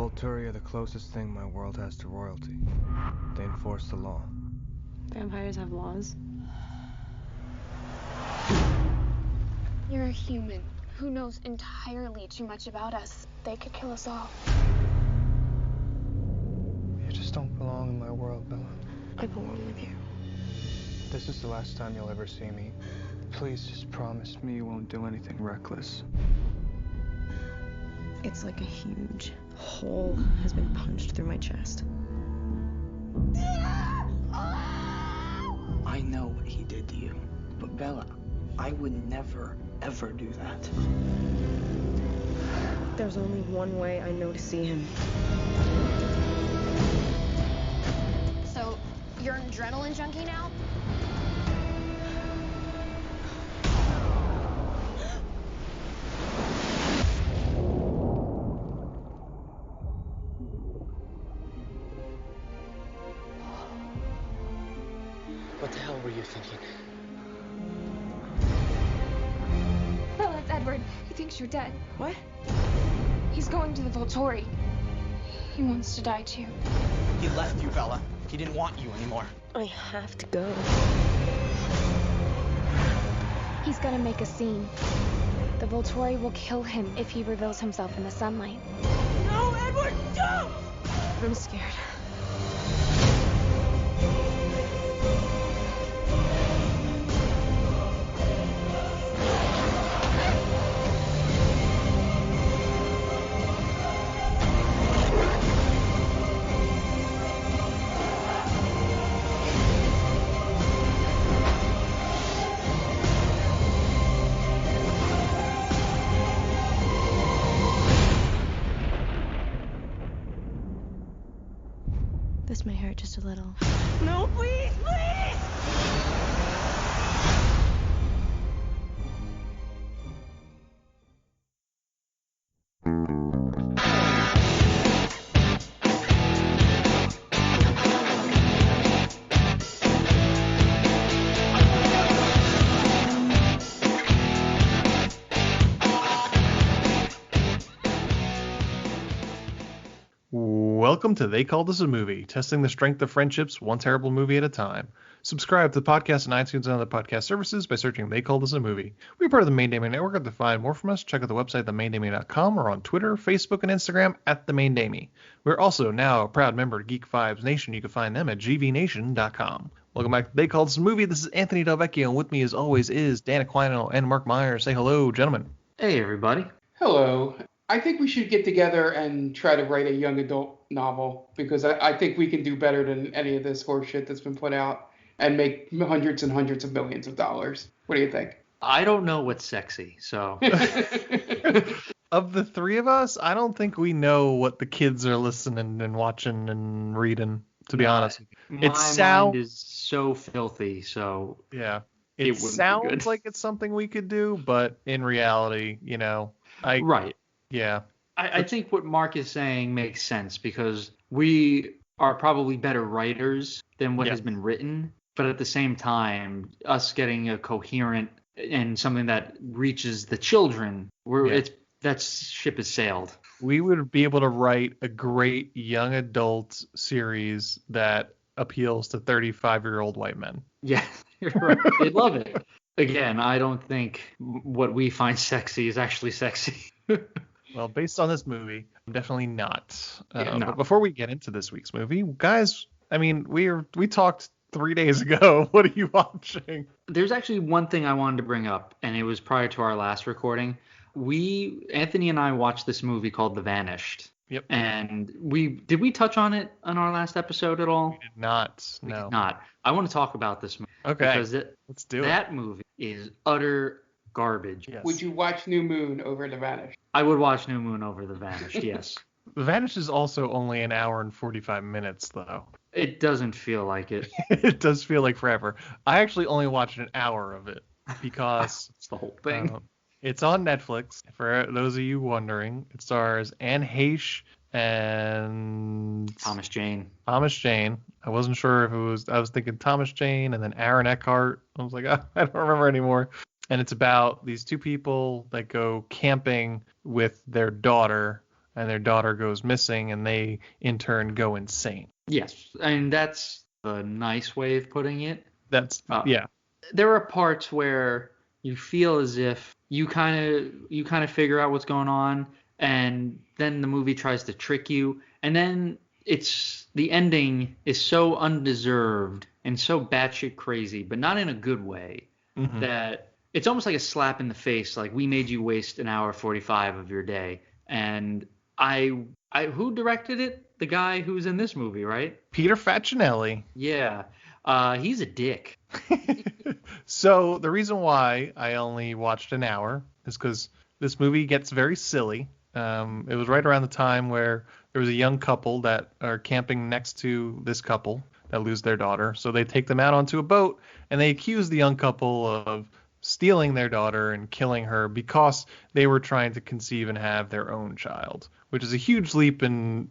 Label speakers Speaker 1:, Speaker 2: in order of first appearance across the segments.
Speaker 1: Volturi are the closest thing my world has to royalty. They enforce the law.
Speaker 2: Vampires have laws?
Speaker 3: You're a human who knows entirely too much about us. They could kill us all.
Speaker 1: You just don't belong in my world, Bella.
Speaker 2: I belong with you.
Speaker 1: This is the last time you'll ever see me. Please just promise me you won't do anything reckless.
Speaker 2: It's like a huge hole has been punched through my chest.
Speaker 4: I know what he did to you, but Bella, I would never, ever do that.
Speaker 2: There's only one way I know to see him.
Speaker 3: So, you're an adrenaline junkie now?
Speaker 4: What the hell were you thinking?
Speaker 3: Bella, it's Edward. He thinks you're dead.
Speaker 2: What?
Speaker 3: He's going to the Volturi. He wants to die too.
Speaker 4: He left you, Bella. He didn't want you anymore.
Speaker 2: I have to go.
Speaker 3: He's gonna make a scene. The Volturi will kill him if he reveals himself in the sunlight.
Speaker 4: No, Edward, don't!
Speaker 2: I'm scared. This may hurt just a little.
Speaker 4: No, please, please!
Speaker 5: Welcome to They Called Us a Movie, testing the strength of friendships one terrible movie at a time. Subscribe to the podcast on iTunes and other podcast services by searching They Called Us a Movie. We're part of the Main Damie Network. To find more from us, check out the website themaindamie.com or on Twitter, Facebook, and Instagram at The Main Damie. We're also now a proud member of Geek Vibes Nation. You can find them at gvnation.com. Welcome back to They Called Us a Movie. This is Anthony Delvecchio, and with me as always is Dan Aquino and Mark Myers. Say hello, gentlemen.
Speaker 6: Hey, everybody.
Speaker 7: Hello. I think we should get together and try to write a young adult novel because I think we can do better than any of this horse shit that's been put out and make hundreds and hundreds of millions of dollars. What do you think?
Speaker 6: I don't know what's sexy, so.
Speaker 5: Of the three of us, I don't think we know what the kids are listening and watching and reading, to be honest.
Speaker 6: My mind is so filthy, so.
Speaker 5: Yeah.
Speaker 6: It
Speaker 5: It
Speaker 6: wouldn't be
Speaker 5: sounds
Speaker 6: good.
Speaker 5: like it's something we could do, but in reality,
Speaker 6: Right.
Speaker 5: Yeah.
Speaker 6: I think what Mark is saying makes sense because we are probably better writers than what has been written. But at the same time, us getting a coherent and something that reaches the children, that ship has sailed.
Speaker 5: We would be able to write a great young adult series that appeals to 35-year-old white men.
Speaker 6: Yeah, you're right. They'd love it. Again, I don't think what we find sexy is actually sexy.
Speaker 5: Well, based on this movie, definitely not.
Speaker 6: No.
Speaker 5: But before we get into this week's movie, guys, I mean, we talked 3 days ago. What are you watching?
Speaker 6: There's actually one thing I wanted to bring up, and it was prior to our last recording. Anthony and I watched this movie called The Vanished.
Speaker 5: Yep.
Speaker 6: And did we touch on it on our last episode at all?
Speaker 5: We did not.
Speaker 6: We
Speaker 5: No.
Speaker 6: did not. I want to talk about this movie.
Speaker 5: Okay.
Speaker 6: Because
Speaker 5: Let's do it.
Speaker 6: that movie is utter garbage.
Speaker 5: Yes.
Speaker 7: Would you watch New Moon over The Vanished?
Speaker 6: I would watch New Moon over The Vanished, yes.
Speaker 5: The Vanished is also only an hour and 45 minutes, though.
Speaker 6: It doesn't feel like it.
Speaker 5: It does feel like forever. I actually only watched an hour of it because
Speaker 6: It's the whole thing.
Speaker 5: it's on Netflix. For those of you wondering, it stars Anne Heche and
Speaker 6: Thomas Jane.
Speaker 5: I wasn't sure if it was. I was thinking Thomas Jane and then Aaron Eckhart. I was like, I don't remember anymore. And it's about these two people that go camping with their daughter and their daughter goes missing, and they in turn go insane.
Speaker 6: Yes, and that's a nice way of putting it.
Speaker 5: That's yeah.
Speaker 6: There are parts where you feel as if you kind of figure out what's going on, and then the movie tries to trick you, and then the ending is so undeserved and so batshit crazy, but not in a good way, that it's almost like a slap in the face. Like, we made you waste an hour 45 of your day. And who directed it? The guy who's in this movie, right?
Speaker 5: Peter Facinelli.
Speaker 6: Yeah. He's a dick.
Speaker 5: So the reason why I only watched an hour is because this movie gets very silly. It was right around the time where there was a young couple that are camping next to this couple that lose their daughter. So they take them out onto a boat, and they accuse the young couple of stealing their daughter and killing her because they were trying to conceive and have their own child, which is a huge leap in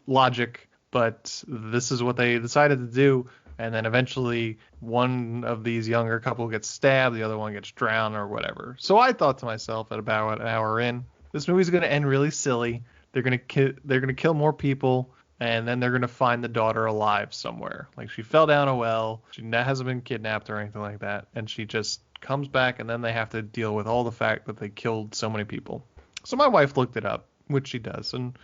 Speaker 5: logic, but this is what they decided to do. And then eventually one of these younger couple gets stabbed, the other one gets drowned or whatever. So I thought to myself at about an hour in, this movie's going to end really silly. They're going to kill more people, and then they're going to find the daughter alive somewhere. Like, she fell down a well. She hasn't been kidnapped or anything like that. And she just comes back, and then they have to deal with all the fact that they killed so many people. So my wife looked it up, which she does, and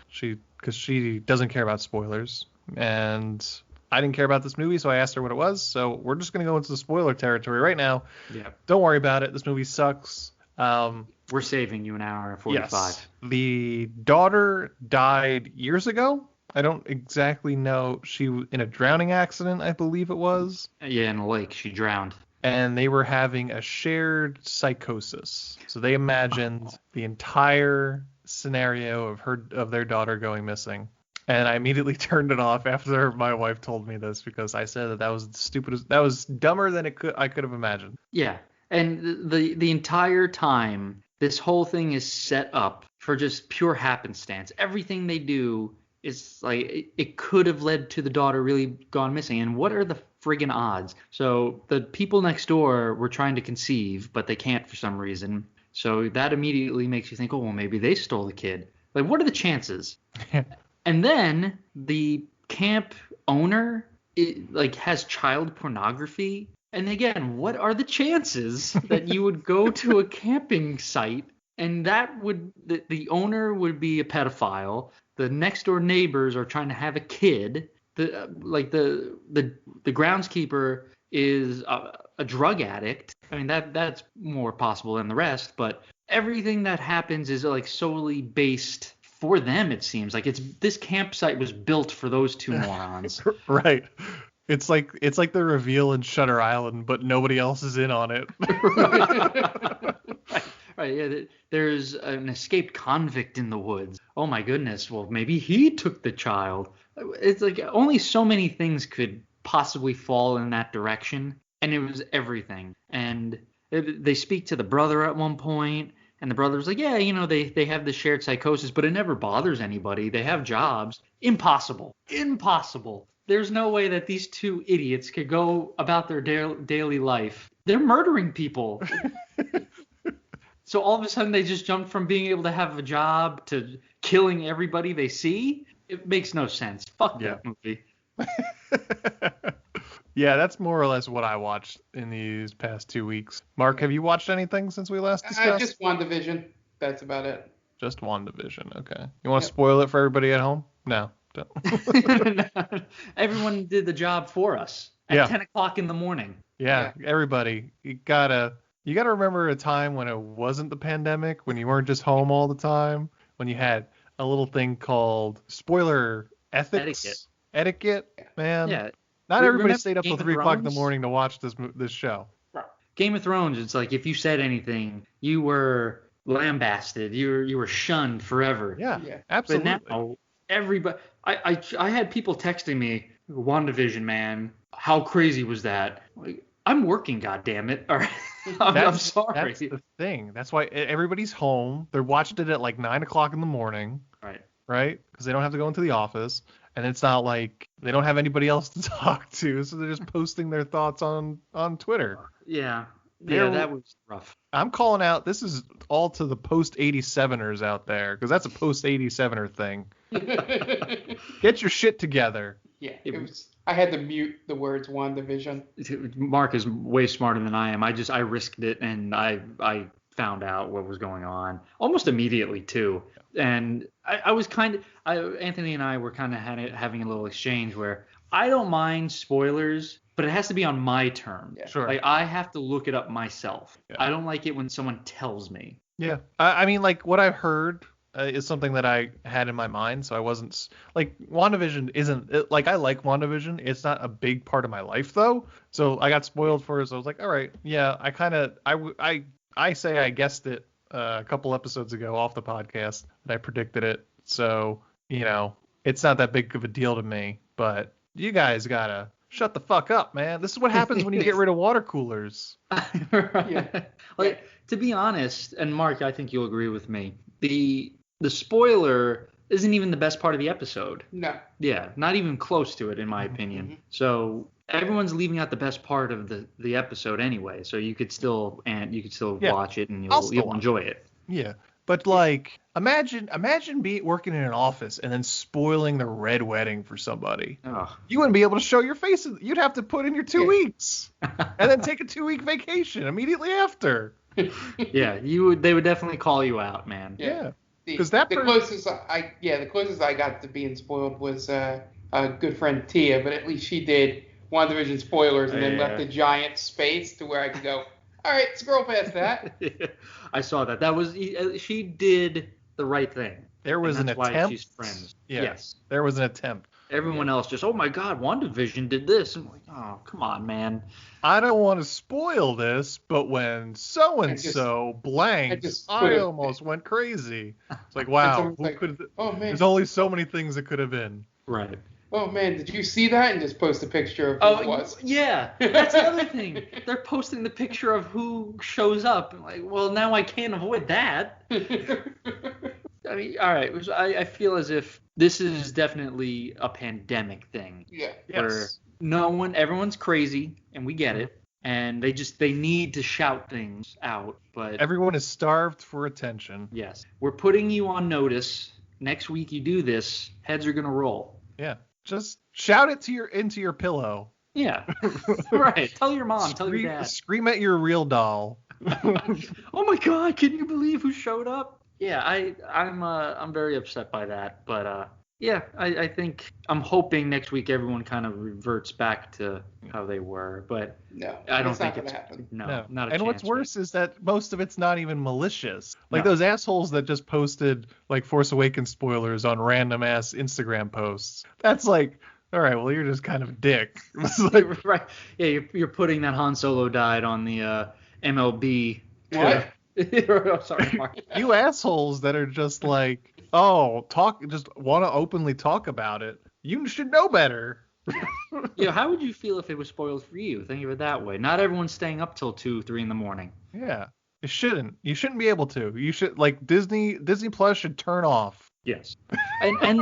Speaker 5: because she doesn't care about spoilers. And I didn't care about this movie, so I asked her what it was. So we're just going to go into the spoiler territory right now.
Speaker 6: Yeah.
Speaker 5: Don't worry about it. This movie sucks.
Speaker 6: We're saving you an hour and 45.
Speaker 5: Yes. The daughter died years ago. I don't exactly know. She was in a drowning accident, I believe it was.
Speaker 6: Yeah, in a lake. She drowned.
Speaker 5: And they were having a shared psychosis. So they imagined the entire scenario of their daughter going missing. And I immediately turned it off after my wife told me this, because I said that was the stupidest. That was dumber than I could have imagined.
Speaker 6: Yeah. And the entire time, this whole thing is set up for just pure happenstance. Everything they do is like, it could have led to the daughter really gone missing. And what are the friggin' odds? So the people next door were trying to conceive, but they can't for some reason. So that immediately makes you think, oh, well, maybe they stole the kid. Like, what are the chances? And then the camp owner has child pornography. And again, what are the chances that you would go to a camping site and the owner would be a pedophile, the next door neighbors are trying to have a kid, the groundskeeper is a drug addict. I mean, that's more possible than the rest, but everything that happens is like solely based for them. It seems like this campsite was built for those two morons.
Speaker 5: Right. It's like the reveal in Shutter Island, but nobody else is in on it.
Speaker 6: Right. Yeah. There's an escaped convict in the woods. Oh my goodness. Well, maybe he took the child. It's like only so many things could possibly fall in that direction, and it was everything. And they speak to the brother at one point, and the brother's like, yeah, they have this shared psychosis, but it never bothers anybody. They have jobs. Impossible. There's no way that these two idiots could go about their daily life. They're murdering people. So all of a sudden they just jumped from being able to have a job to killing everybody they see? It makes no sense. Fuck that movie.
Speaker 5: Yeah, that's more or less what I watched in these past 2 weeks. Mark, have you watched anything since we last discussed?
Speaker 7: Just WandaVision. That's about it.
Speaker 5: Just WandaVision, okay. You want to spoil it for everybody at home? No.
Speaker 6: Everyone did the job for us at 10 o'clock in the morning.
Speaker 5: Yeah, everybody. You gotta remember a time when it wasn't the pandemic, when you weren't just home all the time, when you had a little thing called spoiler ethics. Etiquette, man. Yeah. Not everybody stayed up till 3 o'clock in the morning to watch this show.
Speaker 6: Game of Thrones, it's like if you said anything, you were lambasted. You were shunned forever.
Speaker 5: Yeah, absolutely.
Speaker 6: But now everybody, I had people texting me, WandaVision, man, how crazy was that? Like, I'm working, goddammit. All right. I'm sorry.
Speaker 5: That's the thing. That's why everybody's home. They're watching it at like 9 o'clock in the morning. Right? Because they don't have to go into the office. And it's not like they don't have anybody else to talk to, so they're just posting their thoughts on Twitter.
Speaker 6: Yeah. Yeah, that was rough.
Speaker 5: I'm calling out. This is all to the post 87ers out there, because that's a post 87er thing. Get your shit together.
Speaker 7: Yeah, it was. I had to mute the words WandaVision.
Speaker 6: Mark is way smarter than I am. I risked it, and I found out what was going on almost immediately too. And I was Anthony and I were kind of having a little exchange where I don't mind spoilers, but it has to be on my terms.
Speaker 7: Yeah.
Speaker 5: Sure.
Speaker 6: Like, I have to look it up myself.
Speaker 5: Yeah.
Speaker 6: I don't like it when someone tells me.
Speaker 5: Yeah. I mean, like, what I've heard is something that I had in my mind, so I wasn't like, WandaVision isn't like, I like WandaVision. It's not a big part of my life though. So I got spoiled for it. So I was like, all right, yeah, I say I guessed it a couple episodes ago off the podcast that I predicted it. So, you know, it's not that big of a deal to me, but you guys gotta shut the fuck up, man. This is what happens when you get rid of water coolers.
Speaker 6: Right.
Speaker 7: Yeah.
Speaker 6: Like, to be honest, and Mark, I think you'll agree with me, the spoiler isn't even the best part of the episode.
Speaker 7: No.
Speaker 6: Yeah, not even close to it, in my opinion.
Speaker 7: Mm-hmm.
Speaker 6: So everyone's leaving out the best part of the episode anyway. So you could still watch it, and you'll enjoy it.
Speaker 5: Yeah, but like, imagine working in an office and then spoiling the red wedding for somebody.
Speaker 6: Oh.
Speaker 5: You wouldn't be able to show your face. You'd have to put in your 2 weeks and then take a 2-week vacation immediately after.
Speaker 6: Yeah, they would definitely call you out, man.
Speaker 5: Yeah.
Speaker 7: The
Speaker 5: 'Cause
Speaker 7: the closest I got to being spoiled was a good friend Tia, but at least she did WandaVision spoilers and then left a giant space to where I could go, all right, scroll past that.
Speaker 6: I saw that. That was she did the right thing.
Speaker 5: There was an attempt.
Speaker 6: Why she's friends.
Speaker 5: Yeah,
Speaker 6: yes.
Speaker 5: There was an attempt.
Speaker 6: Everyone else just, oh my God, WandaVision did this. I'm like, oh, come on, man.
Speaker 5: I don't want to spoil this, but when so and so blank, I almost went crazy. It's like, wow,
Speaker 7: oh man,
Speaker 5: there's only so many things it could have been.
Speaker 6: Right.
Speaker 7: Oh man, did you see that? And just post a picture of who it was.
Speaker 6: Yeah, that's the other thing. They're posting the picture of who shows up. I'm like, well, now I can't avoid that. I mean, all right. I feel as if this is definitely a pandemic thing.
Speaker 7: Yeah.
Speaker 6: Where everyone's crazy, and we get it, and they need to shout things out, but
Speaker 5: everyone is starved for attention.
Speaker 6: Yes, we're putting you on notice. Next week you do this, heads are gonna roll.
Speaker 5: Yeah, just shout it into your pillow.
Speaker 6: Yeah, right. Tell your mom, tell your dad.
Speaker 5: Scream at your real doll.
Speaker 6: Oh my God! Can you believe who showed up? Yeah, I'm very upset by that, but yeah, I think I'm hoping next week everyone kind of reverts back to how they were, but
Speaker 7: no,
Speaker 6: I don't think
Speaker 7: it's
Speaker 6: gonna
Speaker 7: happen.
Speaker 6: No, not a
Speaker 5: chance. And what's worse is that most of it's not even malicious. Like those assholes that just posted like Force Awakens spoilers on random ass Instagram posts. That's like, all right, well, you're just kind of a dick.
Speaker 6: Like, right? Yeah, you're putting that Han Solo died on the MLB.
Speaker 7: What?
Speaker 6: Oh, sorry, Mark.
Speaker 5: You assholes that are just like, just want to openly talk about it. You should know better.
Speaker 6: Yeah, how would you feel if it was spoiled for you? Think of it that way. Not everyone's staying up till 2, 3 in the morning.
Speaker 5: Yeah, you shouldn't. You shouldn't be able to. You should, like, Disney Plus should turn off.
Speaker 6: Yes. And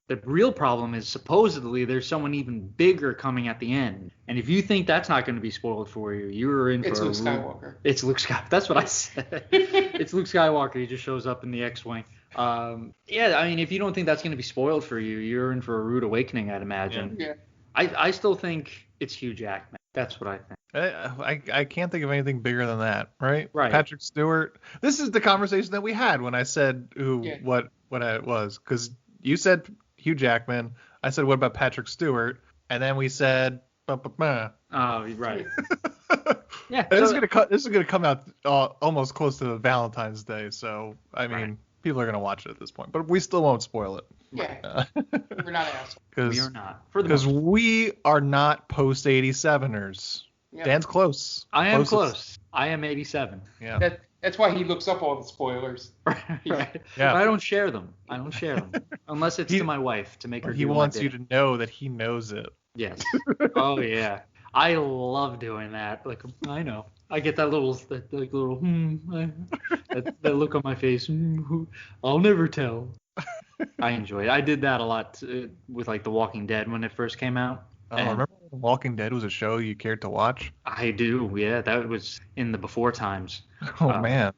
Speaker 6: the real problem is supposedly there's someone even bigger coming at the end. And if you think that's not going to be spoiled for you, you're in for
Speaker 7: Luke Skywalker.
Speaker 6: It's Luke Skywalker. That's what I said. It's Luke Skywalker. He just shows up in the X-Wing. Yeah, I mean, if you don't think that's going to be spoiled for you, you're in for a rude awakening, I'd imagine.
Speaker 7: Yeah.
Speaker 6: I still think it's Hugh Jackman. That's what I think.
Speaker 5: I can't think of anything bigger than that, right?
Speaker 6: Right.
Speaker 5: Patrick Stewart. This is the conversation that we had when I said what it was, because you said Hugh Jackman. I said, what about Patrick Stewart? And then we said,
Speaker 6: Oh, right. Yeah.
Speaker 5: This is gonna come out almost close to Valentine's Day, so I mean, people are gonna watch it at this point, but we still won't spoil it.
Speaker 7: Yeah. We're not assholes.
Speaker 6: We are not.
Speaker 5: Because we are not post 87ers. Yeah. Dan's close.
Speaker 6: I am close. I am 87.
Speaker 5: Yeah.
Speaker 7: That's why he looks up all the spoilers.
Speaker 6: Right. Yeah. But I don't share them. Unless it's to my wife to make her.
Speaker 5: He wants you to know that he knows it.
Speaker 6: Yes. Oh yeah. I love doing that. Like, I know. I get that little that look on my face. I'll never tell. I enjoy it. I did that a lot with like The Walking Dead when it first came out.
Speaker 5: Oh, remember Walking Dead was a show you cared to watch?
Speaker 6: I do, yeah. That was in the before times.
Speaker 5: Oh, man.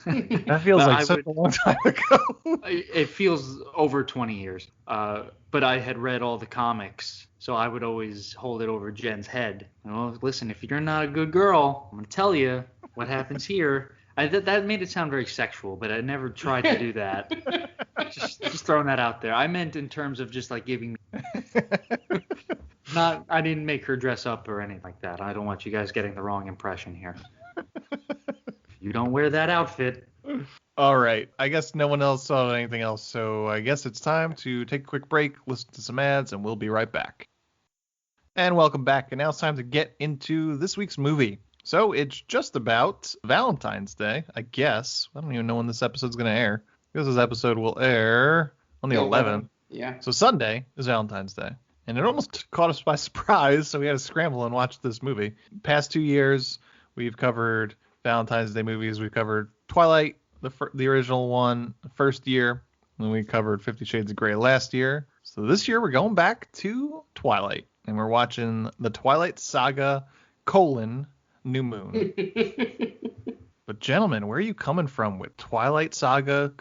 Speaker 5: That feels
Speaker 6: But
Speaker 5: like
Speaker 6: I
Speaker 5: such a long time ago.
Speaker 6: It feels over 20 years. But I had read all the comics, so I would always hold it over Jen's head. Listen, if you're not a good girl, I'm gonna tell you what happens here. That made it sound very sexual, but I never tried to do that. just throwing that out there. I meant in terms of just like giving me. I didn't make her dress up or anything like that. I don't want you guys getting the wrong impression here. You don't wear that outfit.
Speaker 5: All right. I guess no one else saw anything else, so I guess it's time to take a quick break, listen to some ads, and we'll be right back. And welcome back. And now it's time to get into this week's movie. So it's just about Valentine's Day, I guess. I don't even know when this episode's going to air. Because this episode will air on the 11th.
Speaker 7: Yeah.
Speaker 5: So Sunday is Valentine's Day. And it almost caught us by surprise, so we had to scramble and watch this movie. Past 2 years, we've covered Valentine's Day movies. We've covered Twilight, the original one, the first year. And we covered 50 Shades of Grey last year. So this year we're going back to Twilight. And we're watching the Twilight Saga, New Moon. But gentlemen, where are you coming from with Twilight Saga,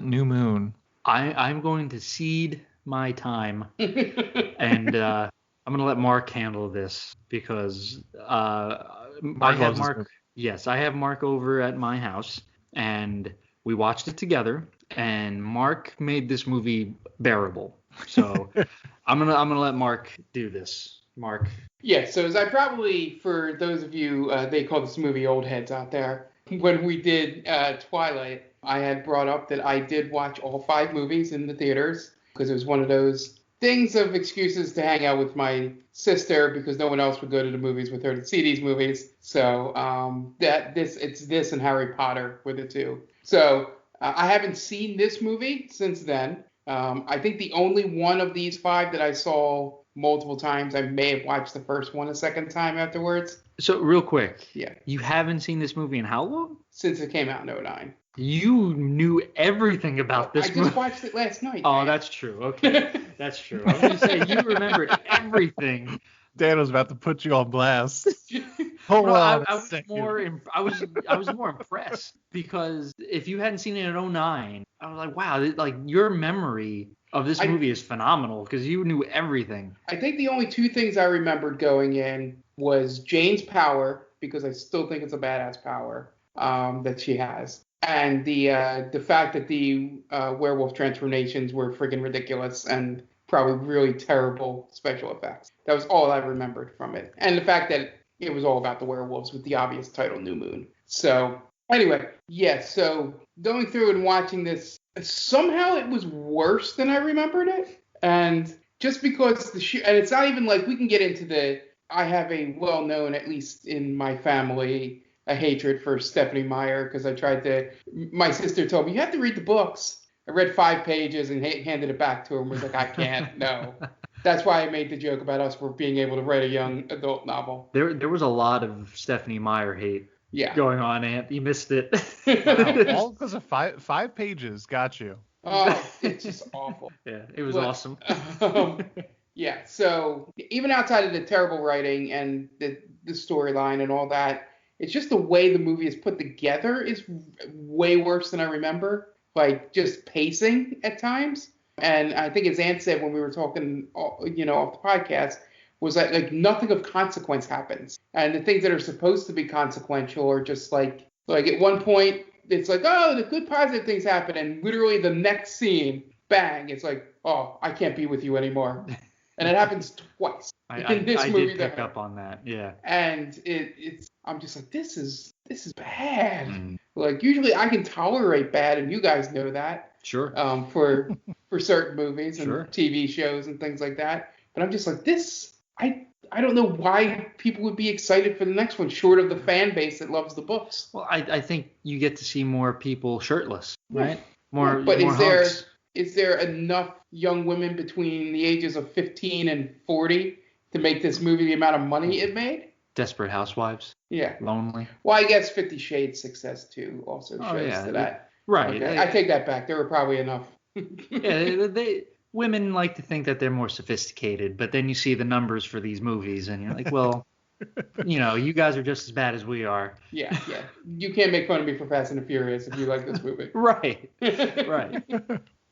Speaker 5: New Moon?
Speaker 6: I'm going to cede my time. And I'm going to let Mark handle this because I have Mark. Yes, I have Mark over at my house, and we watched it together. And Mark made this movie bearable. So I'm gonna let Mark do this. Mark.
Speaker 7: Yeah. So as I probably, for those of you, they call this movie old heads out there. When we did Twilight, I had brought up that I did watch all 5 movies in the theaters because it was one of those things of excuses to hang out with my sister because no one else would go to the movies with her to see these movies. So it's this and Harry Potter were the two. So I haven't seen this movie since then. I think the only one of these 5 that I saw multiple times, I may have watched the first one a second time afterwards.
Speaker 6: So real quick,
Speaker 7: yeah,
Speaker 6: you haven't seen this movie in how long?
Speaker 7: Since it came out in 2009.
Speaker 6: You knew everything about this movie.
Speaker 7: I just watched it last night.
Speaker 6: Oh, man. That's true. Okay, that's true. I was going to say, you remembered everything.
Speaker 5: Dan was about to put you on blast. Hold on.
Speaker 6: I was more impressed because if you hadn't seen it in 2009, I was like, wow, like your memory of this movie is phenomenal because you knew everything.
Speaker 7: I think the only 2 things I remembered going in was Jane's power, because I still think it's a badass power that she has, and the fact that the werewolf transformations were freaking ridiculous and probably really terrible special effects. That was all I remembered from it, and the fact that it was all about the werewolves with the obvious title New Moon. So anyway, so going through and watching this, somehow it was worse than I remembered it, and just because and it's not even like we can get into I have a well-known, at least in my family, a hatred for Stephanie Meyer because my sister told me, you have to read the books. I read 5 pages and handed it back to her and was like, I can't, no. That's why I made the joke about us for being able to write a young adult novel.
Speaker 6: There was a lot of Stephanie Meyer hate going on, Ant. You missed it.
Speaker 5: Wow, all because of 5 pages. Got you.
Speaker 7: Oh, it's just awful.
Speaker 6: Yeah, it was awesome.
Speaker 7: Yeah, so even outside of the terrible writing and the storyline and all that, it's just the way the movie is put together is way worse than I remember. Like, just pacing at times. And I think as Ant said when we were talking, off the podcast, was that, like, nothing of consequence happens. And the things that are supposed to be consequential are just like at one point, it's like, oh, the good positive things happen. And literally the next scene, bang, it's like, oh, I can't be with you anymore. And it happens twice in this movie.
Speaker 6: I did pick up on that, yeah.
Speaker 7: And it's I'm just like, this is bad. Mm. Like, usually I can tolerate bad, and you guys know that.
Speaker 6: Sure.
Speaker 7: For certain movies and
Speaker 6: sure.
Speaker 7: TV shows and things like that. But I'm just like, this, I don't know why people would be excited for the next one, short of the fan base that loves the books.
Speaker 6: Well, I think you get to see more people shirtless, right? More.
Speaker 7: But
Speaker 6: more
Speaker 7: is there enough young women between the ages of 15 and 40 to make this movie the amount of money it made?
Speaker 6: Desperate Housewives.
Speaker 7: Yeah.
Speaker 6: Lonely.
Speaker 7: Well, I guess 50 Shades success too also shows to that.
Speaker 6: Right.
Speaker 7: Okay. I take that back. There were probably enough.
Speaker 6: Yeah, women like to think that they're more sophisticated, but then you see the numbers for these movies and you're like, well, you guys are just as bad as we are.
Speaker 7: Yeah. You can't make fun of me for Fast and the Furious if you like this movie.
Speaker 6: Right.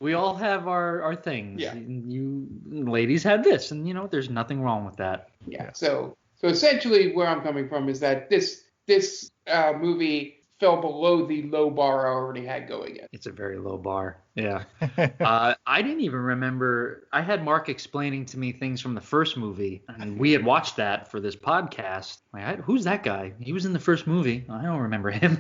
Speaker 6: We all have our things.
Speaker 7: Yeah.
Speaker 6: You ladies had this, and there's nothing wrong with that.
Speaker 7: Yeah. So essentially, where I'm coming from is that this movie fell below the low bar I already had going in.
Speaker 6: It's a very low bar. Yeah. I didn't even remember. I had Mark explaining to me things from the first movie, and we had watched that for this podcast. Who's that guy? He was in the first movie. I don't remember him.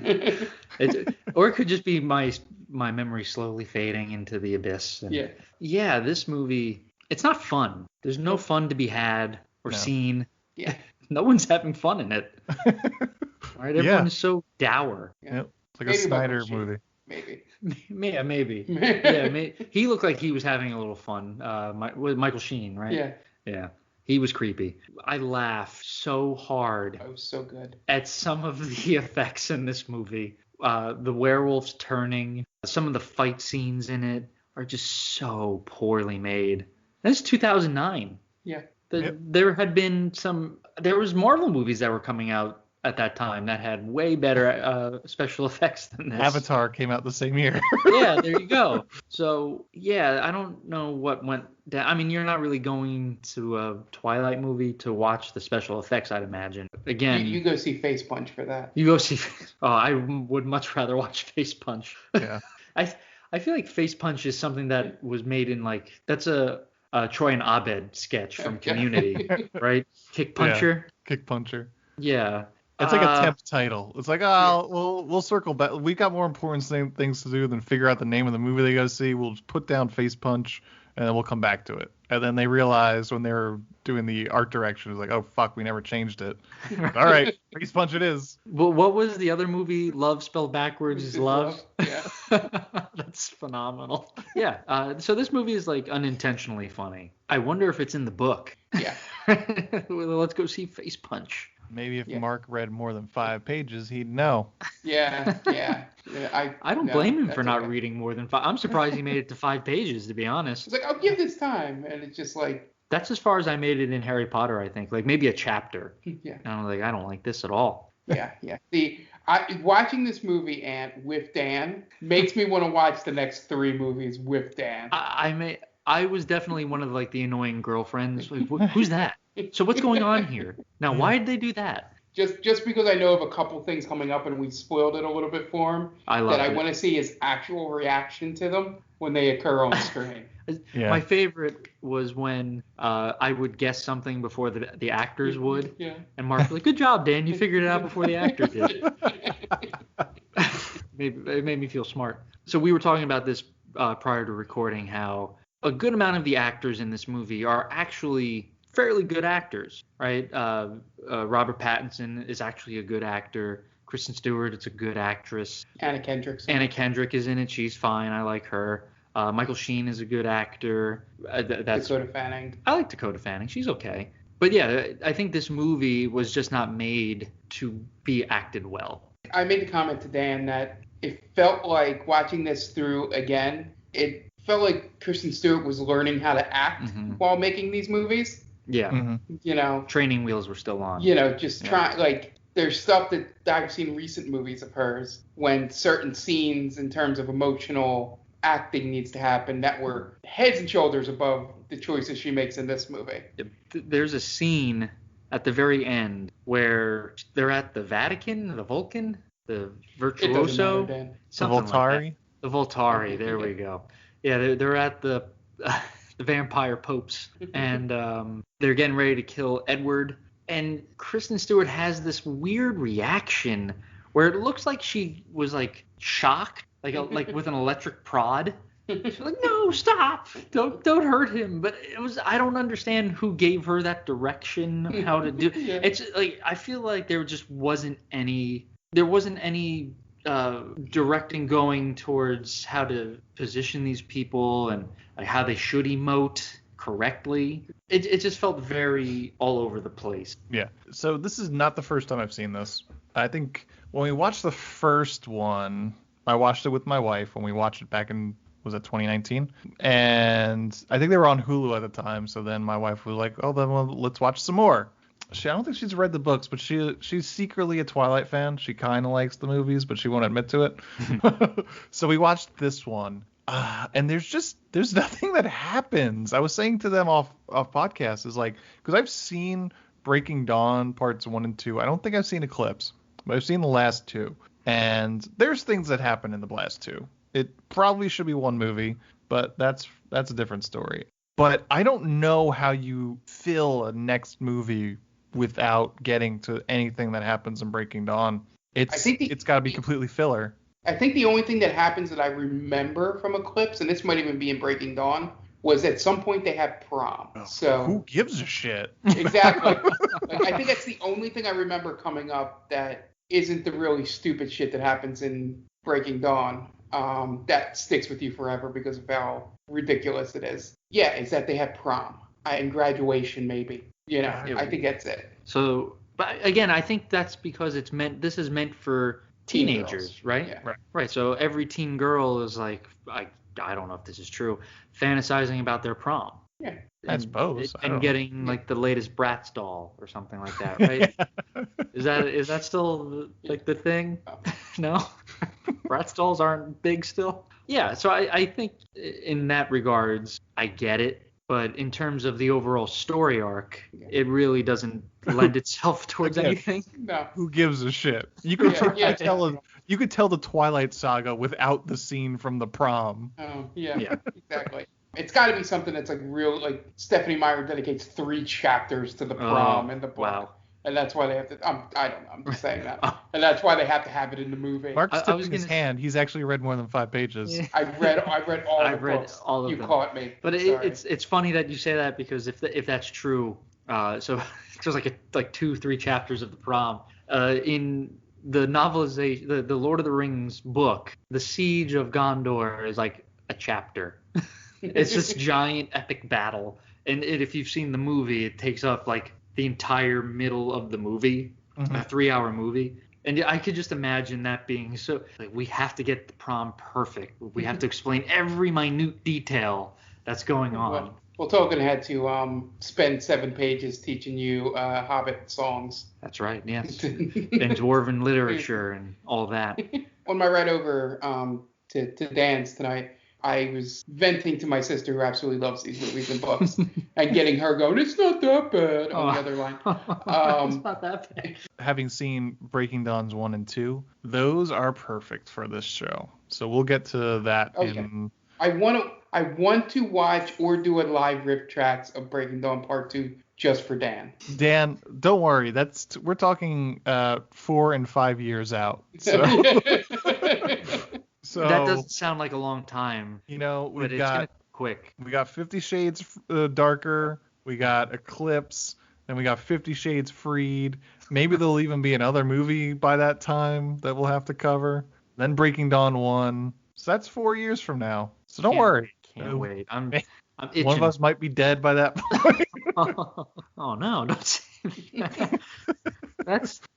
Speaker 6: Or it could just be my memory slowly fading into the abyss. And yeah, this movie, it's not fun. There's no fun to be had or seen.
Speaker 7: Yeah.
Speaker 6: No one's having fun in it. Right? Everyone is so dour.
Speaker 5: Yep. It's like maybe a Snyder movie.
Speaker 7: Maybe.
Speaker 6: Yeah, maybe. Yeah, he looked like he was having a little fun. With Michael Sheen, right?
Speaker 7: Yeah.
Speaker 6: Yeah. He was creepy. I laughed so hard.
Speaker 7: It was so good. At
Speaker 6: some of the effects in this movie. The werewolves turning. Some of the fight scenes in it are just so poorly made. That's 2009.
Speaker 7: Yeah.
Speaker 6: There was Marvel movies that were coming out at that time that had way better special effects than this.
Speaker 5: Avatar came out the same year.
Speaker 6: Yeah, there you go. So, yeah, I don't know what went down. I mean, you're not really going to a Twilight movie to watch the special effects, I'd imagine. Again,
Speaker 7: you go see Face Punch for that.
Speaker 6: You go see. Oh, I would much rather watch Face Punch.
Speaker 5: Yeah.
Speaker 6: I feel like Face Punch is something that was made in that's a Troy and Abed sketch from Community, right? Kick Puncher.
Speaker 5: Yeah, Kick Puncher.
Speaker 6: Yeah.
Speaker 5: It's like a temp title. It's like, we'll circle back. We got more important things to do than figure out the name of the movie they go see. We'll just put down Face Punch, and then we'll come back to it. And then they realized when they were doing the art direction, it was like, oh, fuck, we never changed it. All right, Face Punch it is.
Speaker 6: Well, what was the other movie? Love spelled backwards is love?
Speaker 7: Yeah.
Speaker 6: That's phenomenal. Yeah, so this movie is unintentionally funny. I wonder if it's in the book.
Speaker 7: Yeah.
Speaker 6: Let's go see Face Punch.
Speaker 5: Maybe if Mark read more than 5 pages, he'd know.
Speaker 7: Yeah.
Speaker 6: I don't blame him for not reading more than 5. I'm surprised he made it to 5 pages, to be honest.
Speaker 7: It's like, I'll give this time. And it's just like...
Speaker 6: That's as far as I made it in Harry Potter, I think. Maybe a chapter.
Speaker 7: Yeah.
Speaker 6: And I'm like, I don't like this at all.
Speaker 7: Yeah. Watching this movie, with Dan, makes me want to watch the next 3 movies with Dan.
Speaker 6: I was definitely one of the annoying girlfriends. Who's that? So what's going on here? Now, why did they do that?
Speaker 7: Just because I know of a couple things coming up and we spoiled it a little bit for him, I want to see his actual reaction to them when they occur on screen.
Speaker 6: Yeah. My favorite was when I would guess something before the actors would.
Speaker 7: Yeah.
Speaker 6: And Mark was like, good job, Dan. You figured it out before the actors did. It made me feel smart. So we were talking about this prior to recording, how a good amount of the actors in this movie are actually fairly good actors, right? Robert Pattinson is actually a good actor. Kristen Stewart, it's a good actress.
Speaker 7: Anna Kendrick
Speaker 6: is in it. She's fine. I like her. Michael Sheen is a good actor.
Speaker 7: Dakota Fanning.
Speaker 6: I like Dakota Fanning. She's okay. But yeah, I think this movie was just not made to be acted well.
Speaker 7: I made the comment to Dan that it felt like watching this through again, it felt like Kristen Stewart was learning how to act while making these movies.
Speaker 6: Yeah.
Speaker 5: Mm-hmm.
Speaker 6: Training wheels were still on.
Speaker 7: Trying, there's stuff that I've seen recent movies of hers when certain scenes in terms of emotional acting needs to happen that were heads and shoulders above the choices she makes in this movie.
Speaker 6: There's a scene at the very end where they're at the Vatican, the Vulcan, the Virtuoso,
Speaker 5: the Voltari.
Speaker 6: The Voltari, there we go. Yeah, they're at the vampire popes, and they're getting ready to kill Edward. And Kristen Stewart has this weird reaction where it looks like she was shocked, like with an electric prod. She's like, "No, stop! Don't hurt him!" But I don't understand who gave her that direction, how to do.
Speaker 7: Yeah.
Speaker 6: It's I feel like there just wasn't any. There wasn't any directing going towards how to position these people and how they should emote correctly. It just felt very all over the place.
Speaker 5: Yeah. So this is not the first time I've seen this. I think when we watched the first one, I watched it with my wife when we watched it back in Was that 2019? And I think they were on Hulu at the time. So then my wife was like, oh, then let's watch some more. I don't think she's read the books, but she's secretly a Twilight fan. She kind of likes the movies, but she won't admit to it. So we watched this one. And there's nothing that happens. I was saying to them off podcast is like, because I've seen Breaking Dawn parts 1 and 2. I don't think I've seen Eclipse, but I've seen the last 2. And there's things that happen in the last 2. It probably should be one movie, but that's a different story. But I don't know how you fill a next movie without getting to anything that happens in Breaking Dawn. It's got to be completely filler.
Speaker 7: I think the only thing that happens that I remember from Eclipse, and this might even be in Breaking Dawn, was at some point they have prom. So
Speaker 5: who gives a shit?
Speaker 7: Exactly. I think that's the only thing I remember coming up that isn't the really stupid shit that happens in Breaking Dawn. That sticks with you forever because of how ridiculous it is. Yeah, is that they have prom and graduation maybe. I think that's it.
Speaker 6: So, but again, I think that's because this is meant for teenagers, right?
Speaker 7: Yeah.
Speaker 6: Right. So every teen girl is like, I don't know if this is true, fantasizing about their prom.
Speaker 7: Yeah.
Speaker 5: I suppose.
Speaker 6: And getting like the latest Bratz doll or something like that, right? Yeah. Is that still like the thing? No? Bratz dolls aren't big still? Yeah, so I think in that regards, I get it. But in terms of the overall story arc, it really doesn't lend itself towards anything.
Speaker 7: No.
Speaker 5: Who gives a shit? You could you could tell the Twilight Saga without the scene from the prom.
Speaker 7: Oh, yeah. Exactly. It's got to be something that's like real, like Stephanie Meyer dedicates 3 chapters to the prom in the book. Wow. And that's why they have to. I don't know. I'm just saying that. And that's why they have to have it in the movie.
Speaker 5: Mark's tipping his hand. He's actually read more than 5 pages.
Speaker 7: Yeah. I've read all the books.
Speaker 6: All of
Speaker 7: you
Speaker 6: them.
Speaker 7: Caught me.
Speaker 6: But it's funny that you say that because if that's true, so there's like 2-3 chapters of the prom. In the novelization, the Lord of the Rings book, the Siege of Gondor is like a chapter. It's this giant epic battle, and if you've seen the movie, it takes up like the entire middle of the movie, a 3-hour movie. And I could just imagine that being so, like, we have to get the prom perfect. We have to explain every minute detail that's going on.
Speaker 7: Well, Tolkien had to spend 7 pages teaching you Hobbit songs.
Speaker 6: That's right, yes. And Dwarven literature and all that.
Speaker 7: On my ride over to Dan's tonight, I was venting to my sister, who absolutely loves these movies and books, and getting her going, it's not that bad, on the other line.
Speaker 6: It's not that bad.
Speaker 5: Having seen Breaking Dawn's 1 and 2, those are perfect for this show. So we'll get to that in...
Speaker 7: I want to watch or do a live rip tracks of Breaking Dawn Part 2 just for Dan.
Speaker 5: Dan, don't worry. We're talking 4 and 5 years out. So
Speaker 6: that doesn't sound like a long time.
Speaker 5: We've got
Speaker 6: gonna be quick.
Speaker 5: We got 50 Shades Darker. We got Eclipse. Then we got 50 Shades Freed. Maybe there'll even be another movie by that time that we'll have to cover. Then Breaking Dawn 1. So that's 4 years from now. So don't worry.
Speaker 6: Can't wait. I'm itching.
Speaker 5: One of us might be dead by that point.
Speaker 6: Oh no! Don't say that.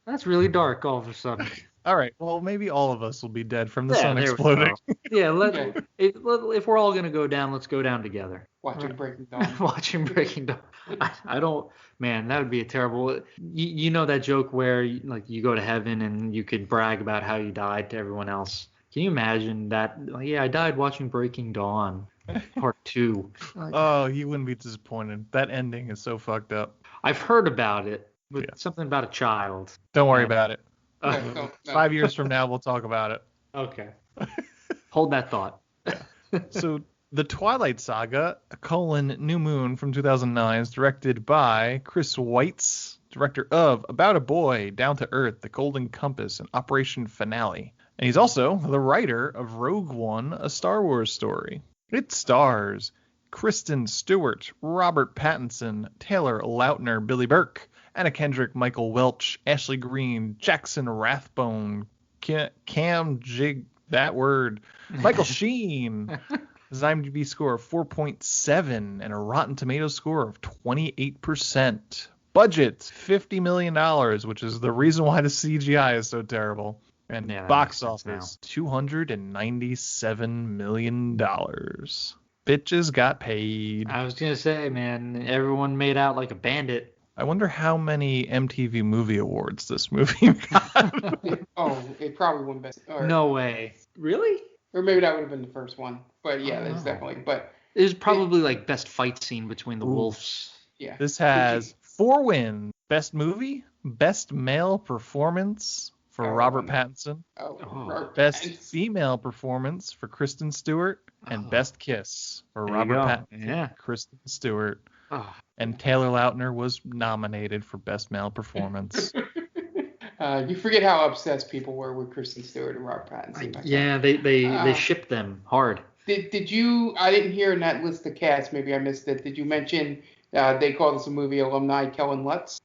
Speaker 6: That's really dark all of a sudden.
Speaker 5: All right. Well, maybe all of us will be dead from the sun exploding.
Speaker 6: Yeah. If we're all gonna go down, let's go down together.
Speaker 7: Watching Breaking Dawn.
Speaker 6: Watching Breaking Dawn. I don't. Man, that would be a terrible. You know that joke where you go to heaven and you could brag about how you died to everyone else. Can you imagine that? I died watching Breaking Dawn, Part 2.
Speaker 5: Oh, you wouldn't be disappointed. That ending is so fucked up.
Speaker 6: I've heard about it, with something about a child.
Speaker 5: Don't worry about it.
Speaker 7: No.
Speaker 5: 5 years from now, we'll talk about it.
Speaker 6: Okay. Hold that thought.
Speaker 5: So, The Twilight Saga, New Moon from 2009 is directed by Chris Weitz, director of About a Boy, Down to Earth, The Golden Compass, and Operation Finale. And he's also the writer of Rogue One, a Star Wars story. It stars Kristen Stewart, Robert Pattinson, Taylor Lautner, Billy Burke, Anna Kendrick, Michael Welch, Ashley Greene, Jackson Rathbone, Cam Jig, Michael Sheen. His IMDb score of 4.7 and a Rotten Tomatoes score of 28%. Budget $50 million, which is the reason why the CGI is so terrible. And
Speaker 6: Yeah, that
Speaker 5: box
Speaker 6: makes sense
Speaker 5: office, $297 million. Bitches got paid.
Speaker 6: I was gonna say, man, everyone made out like a bandit.
Speaker 5: I wonder how many MTV Movie Awards this movie got.
Speaker 7: It probably wouldn't be.
Speaker 6: No way. Really?
Speaker 7: Or maybe that would have been the first one. But yeah,
Speaker 6: Oh,
Speaker 7: there's
Speaker 6: wow.
Speaker 7: definitely. But
Speaker 6: It was probably like best fight scene between the wolves.
Speaker 7: yeah.
Speaker 5: This has 4 wins. Best movie, best male performance for Robert Pattinson,
Speaker 7: Robert
Speaker 5: best
Speaker 7: Pattinson.
Speaker 5: female performance for Kristen Stewart, and best kiss for
Speaker 6: There you
Speaker 5: Robert
Speaker 6: go.
Speaker 5: Pattinson,
Speaker 6: Yeah.
Speaker 5: Kristen Stewart.
Speaker 6: Oh,
Speaker 5: And Taylor Lautner was nominated for best male performance.
Speaker 7: You forget how obsessed people were with Kristen Stewart and Robert Pattinson.
Speaker 6: yeah, they shipped them hard.
Speaker 7: Did you? I didn't hear in that list of cast. Maybe I missed it. Did you mention they call this a movie alumni Kellen Lutz?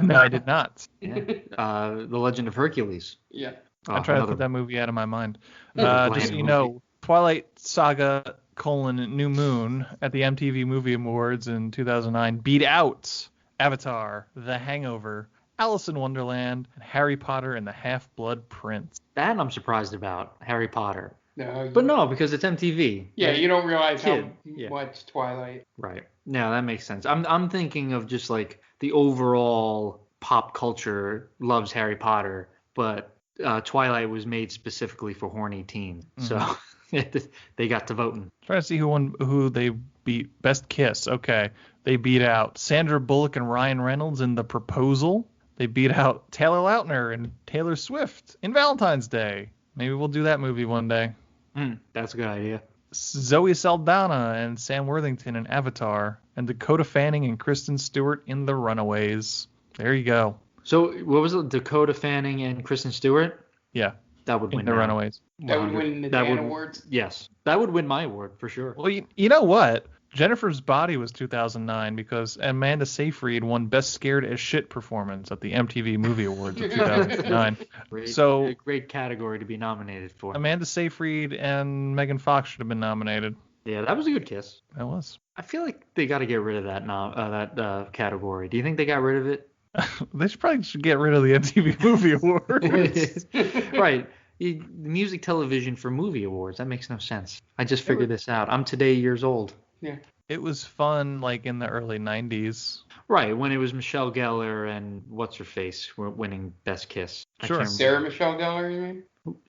Speaker 5: No, I did not.
Speaker 6: Yeah. The Legend of Hercules.
Speaker 7: Yeah.
Speaker 5: I tried to put that movie out of my mind.
Speaker 6: Another
Speaker 5: Just so you
Speaker 6: bland
Speaker 5: know, Twilight Saga : New Moon at the MTV Movie Awards in 2009 beat out Avatar, The Hangover, Alice in Wonderland, and Harry Potter and the Half-Blood Prince.
Speaker 6: That I'm surprised about, Harry Potter.
Speaker 7: No.
Speaker 6: But no, because it's MTV.
Speaker 7: Yeah, you don't realize how
Speaker 6: Yeah.
Speaker 7: much Twilight.
Speaker 6: Right. No, that makes sense. I'm thinking of just like the overall pop culture loves Harry Potter, but Twilight was made specifically for horny teens. So they got to voting.
Speaker 5: Trying to see who they beat. Best Kiss. Okay. They beat out Sandra Bullock and Ryan Reynolds in The Proposal. They beat out Taylor Lautner and Taylor Swift in Valentine's Day. Maybe we'll do that movie one day.
Speaker 6: That's a good idea.
Speaker 5: Zoe Saldana and Sam Worthington in Avatar, and Dakota Fanning and Kristen Stewart in The Runaways. There you go.
Speaker 6: So what was it? Dakota Fanning and Kristen Stewart?
Speaker 5: Yeah.
Speaker 6: That would
Speaker 5: In
Speaker 6: win
Speaker 5: The
Speaker 6: now.
Speaker 5: Runaways.
Speaker 7: That would win the Dan Awards.
Speaker 6: Yes. That would win my award for sure.
Speaker 5: Well, you know what? Jennifer's Body was 2009 because Amanda Seyfried won Best Scared as Shit performance at the MTV Movie Awards of 2009.
Speaker 6: A great category to be nominated for.
Speaker 5: Amanda Seyfried and Megan Fox should have been nominated.
Speaker 6: Yeah, that was a good kiss.
Speaker 5: That was.
Speaker 6: I feel like they got to get rid of that category. Do you think they got rid of it?
Speaker 5: They probably should get rid of the MTV Movie Awards.
Speaker 6: Right. The music television for movie awards. That makes no sense. I just figured this out. I'm today years old.
Speaker 7: Yeah.
Speaker 5: It was fun, like in the early 90s.
Speaker 6: Right, when it was Michelle Gellar and what's her face winning Best Kiss.
Speaker 5: Sure.
Speaker 7: Sarah Michelle Gellar, you mean?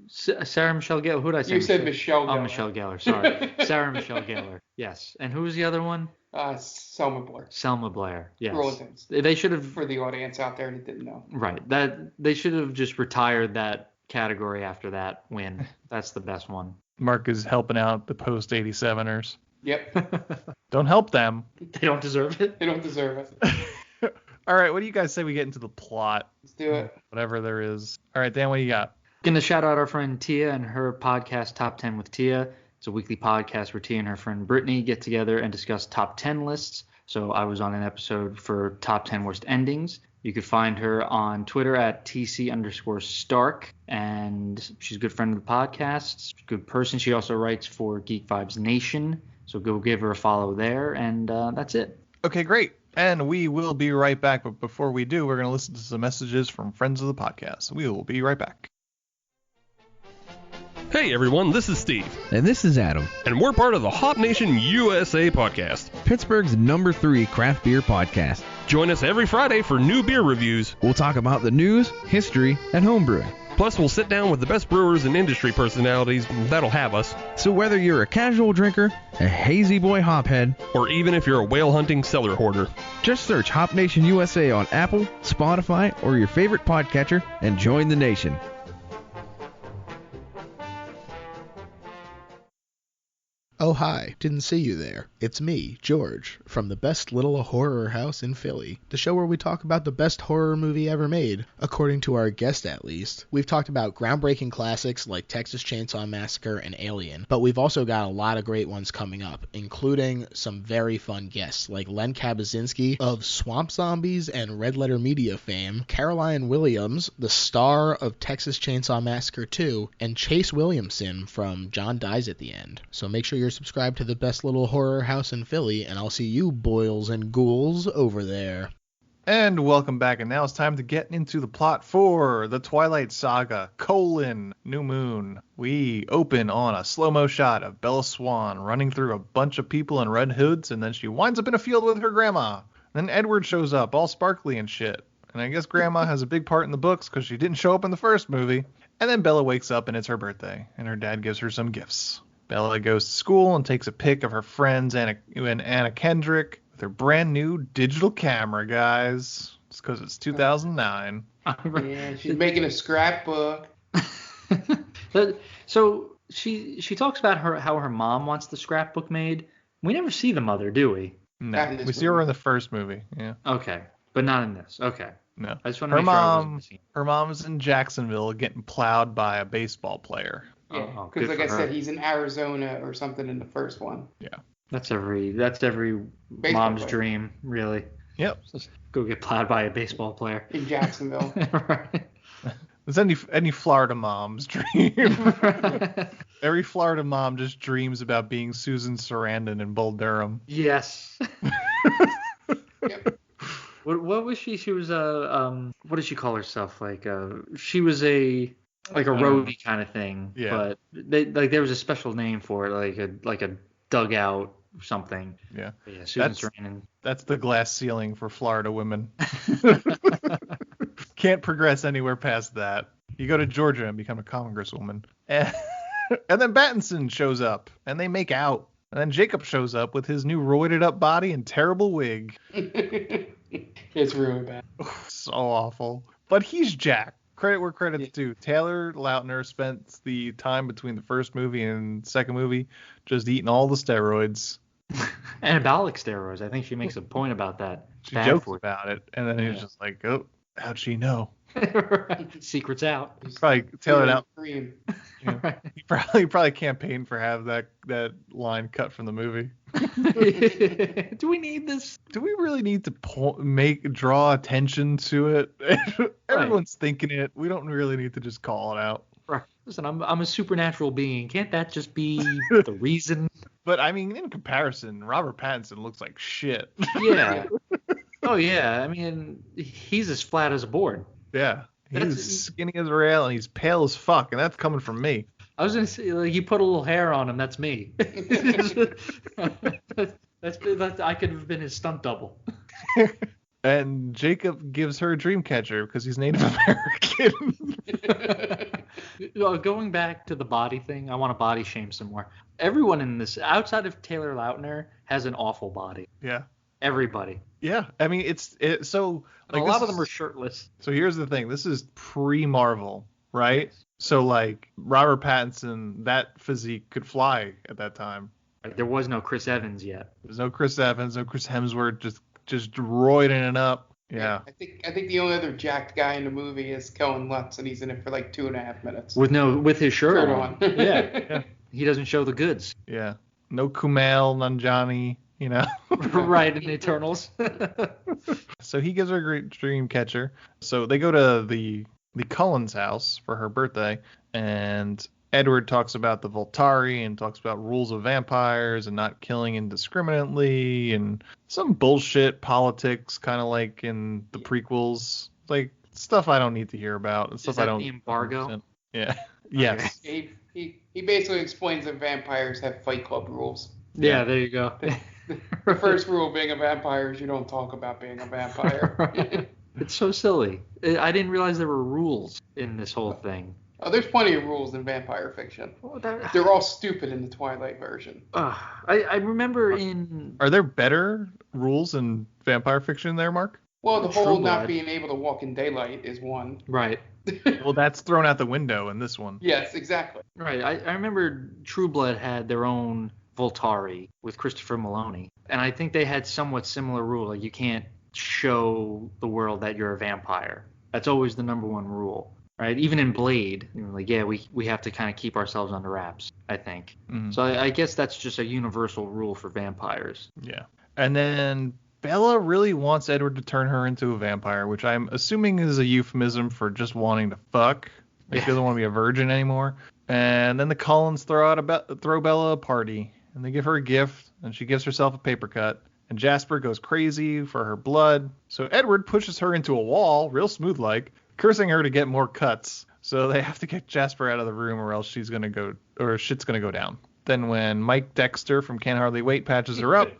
Speaker 6: Sarah Michelle Gellar. Who did I say?
Speaker 7: You said Michelle Gellar.
Speaker 6: Oh, Michelle Gellar. Sorry. Sarah Michelle Gellar. Yes. And who was the other one?
Speaker 7: Selma Blair.
Speaker 6: Selma Blair. Yes.
Speaker 7: Rolling Pins.
Speaker 6: They should have.
Speaker 7: For the audience out there that didn't know.
Speaker 6: Right. They should have just retired that category after that win. That's the best one.
Speaker 5: Mark is helping out the post 87ers.
Speaker 7: Yep.
Speaker 5: Don't help them.
Speaker 6: They don't deserve it.
Speaker 7: They don't deserve it.
Speaker 5: All right, what do you guys say we get into the plot?
Speaker 7: Let's do it.
Speaker 5: Whatever there is. All right, Dan, what do you got?
Speaker 6: Gonna shout out our friend Tia and her podcast Top 10 with Tia. It's a weekly podcast where Tia and her friend Brittany get together and discuss top 10 lists. So I was on an episode for top 10 worst endings. You could find her on Twitter at TC_Stark, and she's a good friend of the podcast. She's a good person. She also writes for Geek Vibes Nation, so go give her a follow there, and that's it.
Speaker 5: Okay, great. And we will be right back. But before we do, we're going to listen to some messages from friends of the podcast. We will be right back.
Speaker 8: Hey everyone, this is Steve.
Speaker 9: And this is Adam.
Speaker 8: And we're part of the Hop Nation USA podcast,
Speaker 9: Pittsburgh's #3 craft beer podcast.
Speaker 8: Join us every Friday for new beer reviews.
Speaker 9: We'll talk about the news, history, and homebrewing.
Speaker 8: Plus, we'll sit down with the best brewers and industry personalities that'll have us.
Speaker 9: So whether you're a casual drinker, a hazy boy hophead,
Speaker 8: or even if you're a whale hunting cellar hoarder,
Speaker 9: just search Hop Nation USA on Apple, Spotify, or your favorite podcatcher and join the nation.
Speaker 10: Oh hi, didn't see you there. It's me, George, from the best little horror house in Philly, the show where we talk about the best horror movie ever made, according to our guest at least. We've talked about groundbreaking classics like Texas Chainsaw Massacre and Alien, but we've also got a lot of great ones coming up, including some very fun guests like Len Kabaczynski of Swamp Zombies and Red Letter Media fame, Caroline Williams, the star of Texas Chainsaw Massacre 2, and Chase Williamson from John Dies at the End. So make sure you're subscribed to the best little horror house in Philly, and I'll see you boils and ghouls over there.
Speaker 5: And welcome back, and now it's time to get into the plot for the Twilight Saga, New Moon. We open on a slow-mo shot of Bella Swan running through a bunch of people in red hoods, and then she winds up in a field with her grandma. Then Edward shows up, all sparkly and shit. And I guess grandma has a big part in the books because she didn't show up in the first movie. And then Bella wakes up and it's her birthday, and her dad gives her some gifts. Bella goes to school and takes a pic of her friends Anna Kendrick with her brand new digital camera, guys. It's because it's 2009.
Speaker 7: Yeah, she's making a scrapbook.
Speaker 6: So she talks about how her mom wants the scrapbook made. We never see the mother, do we?
Speaker 5: No, we see her in the first movie. Yeah.
Speaker 6: Okay, but not in this. Okay.
Speaker 5: No.
Speaker 6: I just want to make sure I wasn't missing.
Speaker 5: Her mom's in Jacksonville getting plowed by a baseball player.
Speaker 7: Yeah, because like I said, he's in Arizona or something in the first one.
Speaker 5: Yeah.
Speaker 6: That's every
Speaker 7: baseball
Speaker 6: mom's
Speaker 7: player.
Speaker 6: Dream, really.
Speaker 5: Yep.
Speaker 6: Just go get plowed by a baseball player.
Speaker 7: In Jacksonville.
Speaker 6: Right.
Speaker 5: It's any Florida mom's dream. Every Florida mom just dreams about being Susan Sarandon in Bull Durham.
Speaker 6: Yes.
Speaker 7: Yep.
Speaker 6: What was she? She was what did she call herself? She was a roadie kind of thing.
Speaker 5: Yeah.
Speaker 6: But there was a special name for it, like a dugout or something.
Speaker 5: Yeah.
Speaker 6: But yeah, Susan Sarandon.
Speaker 5: That's the glass ceiling for Florida women. Can't progress anywhere past that. You go to Georgia and become a congresswoman. And then Battinson shows up and they make out. And then Jacob shows up with his new roided up body and terrible wig.
Speaker 7: It's really bad.
Speaker 5: So awful. But he's Jack. Credit where credit's due. Taylor Lautner spent the time between the first movie and second movie just eating all the steroids.
Speaker 6: Anabolic steroids. I think she makes a point about that.
Speaker 5: She jokes about it. And then he's just like, oh, how'd she know?
Speaker 6: Secret's out.
Speaker 5: Probably Taylor out.
Speaker 7: Cream.
Speaker 5: Yeah. He probably campaigned for have that line cut from the movie.
Speaker 6: Do we need this?
Speaker 5: Do we really need to draw attention to it? Everyone's thinking it. We don't really need to just call it out.
Speaker 6: Right. Listen, I'm a supernatural being. Can't that just be the reason?
Speaker 5: But I mean, in comparison, Robert Pattinson looks like shit.
Speaker 6: Yeah. Oh yeah. I mean, he's as flat as a board.
Speaker 5: Yeah. He's skinny as a rail and he's pale as fuck, and that's coming from me.
Speaker 6: I was gonna say, you put a little hair on him. That's me. That's I could have been his stunt double.
Speaker 5: And Jacob gives her a dream catcher because he's Native American.
Speaker 6: Going back to the body thing, I want to body shame some more. Everyone in this, outside of Taylor Lautner, has an awful body.
Speaker 5: Yeah.
Speaker 6: Everybody.
Speaker 5: Yeah. I mean, it's so.
Speaker 6: Like, a lot of them are shirtless.
Speaker 5: So here's the thing. This is pre-Marvel, right? So like Robert Pattinson, that physique could fly at that time.
Speaker 6: There was no Chris Evans yet.
Speaker 5: There's no Chris Evans, no Chris Hemsworth, just roiding it up. Yeah.
Speaker 7: I think the only other jacked guy in the movie is Kellen Lutz, and he's in it for like 2.5 minutes.
Speaker 6: With his shirt on.
Speaker 5: Yeah.
Speaker 6: He doesn't show the goods.
Speaker 5: Yeah. No Kumail Nanjiani, you know.
Speaker 6: Right, in Eternals.
Speaker 5: So he gives her a great dream catcher. So they go to the Cullens house for her birthday, and Edward talks about the Voltari and talks about rules of vampires and not killing indiscriminately and some bullshit politics, kind of like in the prequels, like stuff I don't need to hear about. And stuff I don't.
Speaker 6: The embargo?
Speaker 5: Understand. Yeah. Yes.
Speaker 7: He basically explains that vampires have Fight Club rules.
Speaker 6: Yeah, there you go.
Speaker 7: The first rule being a vampire is you don't talk about being a vampire.
Speaker 6: It's so silly. I didn't realize there were rules in this whole thing.
Speaker 7: Oh, there's plenty of rules in vampire fiction. They're all stupid in the Twilight version.
Speaker 6: I remember in...
Speaker 5: Are there better rules in vampire fiction there, Mark?
Speaker 7: Well, the whole not being able to walk in daylight is one.
Speaker 6: Right.
Speaker 5: Well, that's thrown out the window in this one.
Speaker 7: Yes, exactly.
Speaker 6: Right. I remember True Blood had their own Voltari with Christopher Maloney. And I think they had somewhat similar rule. Like, you can't show the world that you're a vampire. That's always the number one rule. Right, even in Blade, like, yeah, we have to kind of keep ourselves under wraps, I think. Mm-hmm. So I guess that's just a universal rule for vampires.
Speaker 5: Yeah. And then Bella really wants Edward to turn her into a vampire, which I'm assuming is a euphemism for just wanting to fuck. Like, she doesn't want to be a virgin anymore. And then the Cullens throw Bella a party, and they give her a gift, and she gives herself a paper cut. and Jasper goes crazy for her blood. So Edward pushes her into a wall, real smooth like, cursing her to get more cuts. So they have to get Jasper out of the room or else shit's gonna go down. Then when Mike Dexter from Can't Hardly Wait patches her up,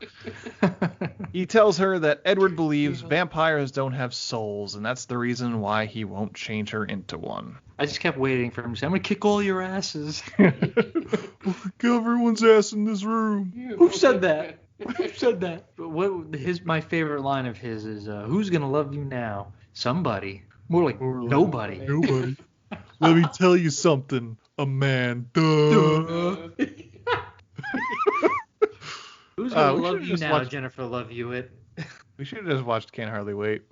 Speaker 5: he tells her that Edward believes vampires don't have souls, and that's the reason why he won't change her into one.
Speaker 6: I just kept waiting for him to say, I'm going to kick all your asses.
Speaker 5: Kick everyone's ass in this room.
Speaker 6: Who said that? Who said that? My favorite line of his is, who's going to love you now? Somebody. More like nobody.
Speaker 5: Nobody. Let me tell you something, a man. Duh.
Speaker 6: Who's going to love you now, Jennifer Love Hewitt?
Speaker 5: We should have just watched Can't Hardly Wait.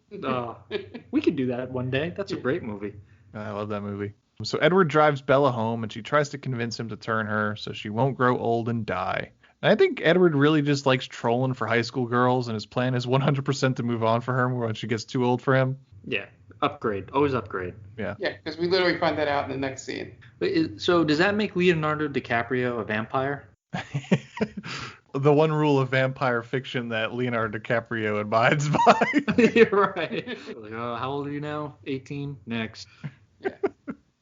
Speaker 6: We could do that one day. That's a great movie.
Speaker 5: I love that movie. So Edward drives Bella home, and she tries to convince him to turn her so she won't grow old and die. And I think Edward really just likes trolling for high school girls, and his plan is 100% to move on for her when she gets too old for him.
Speaker 6: Yeah, upgrade. Always upgrade.
Speaker 5: Yeah.
Speaker 7: Yeah, because we literally find that out in the next scene.
Speaker 6: So does that make Leonardo DiCaprio a vampire?
Speaker 5: The one rule of vampire fiction that Leonardo DiCaprio abides by.
Speaker 6: You're right. How old are you now? 18? Next.
Speaker 7: Yeah.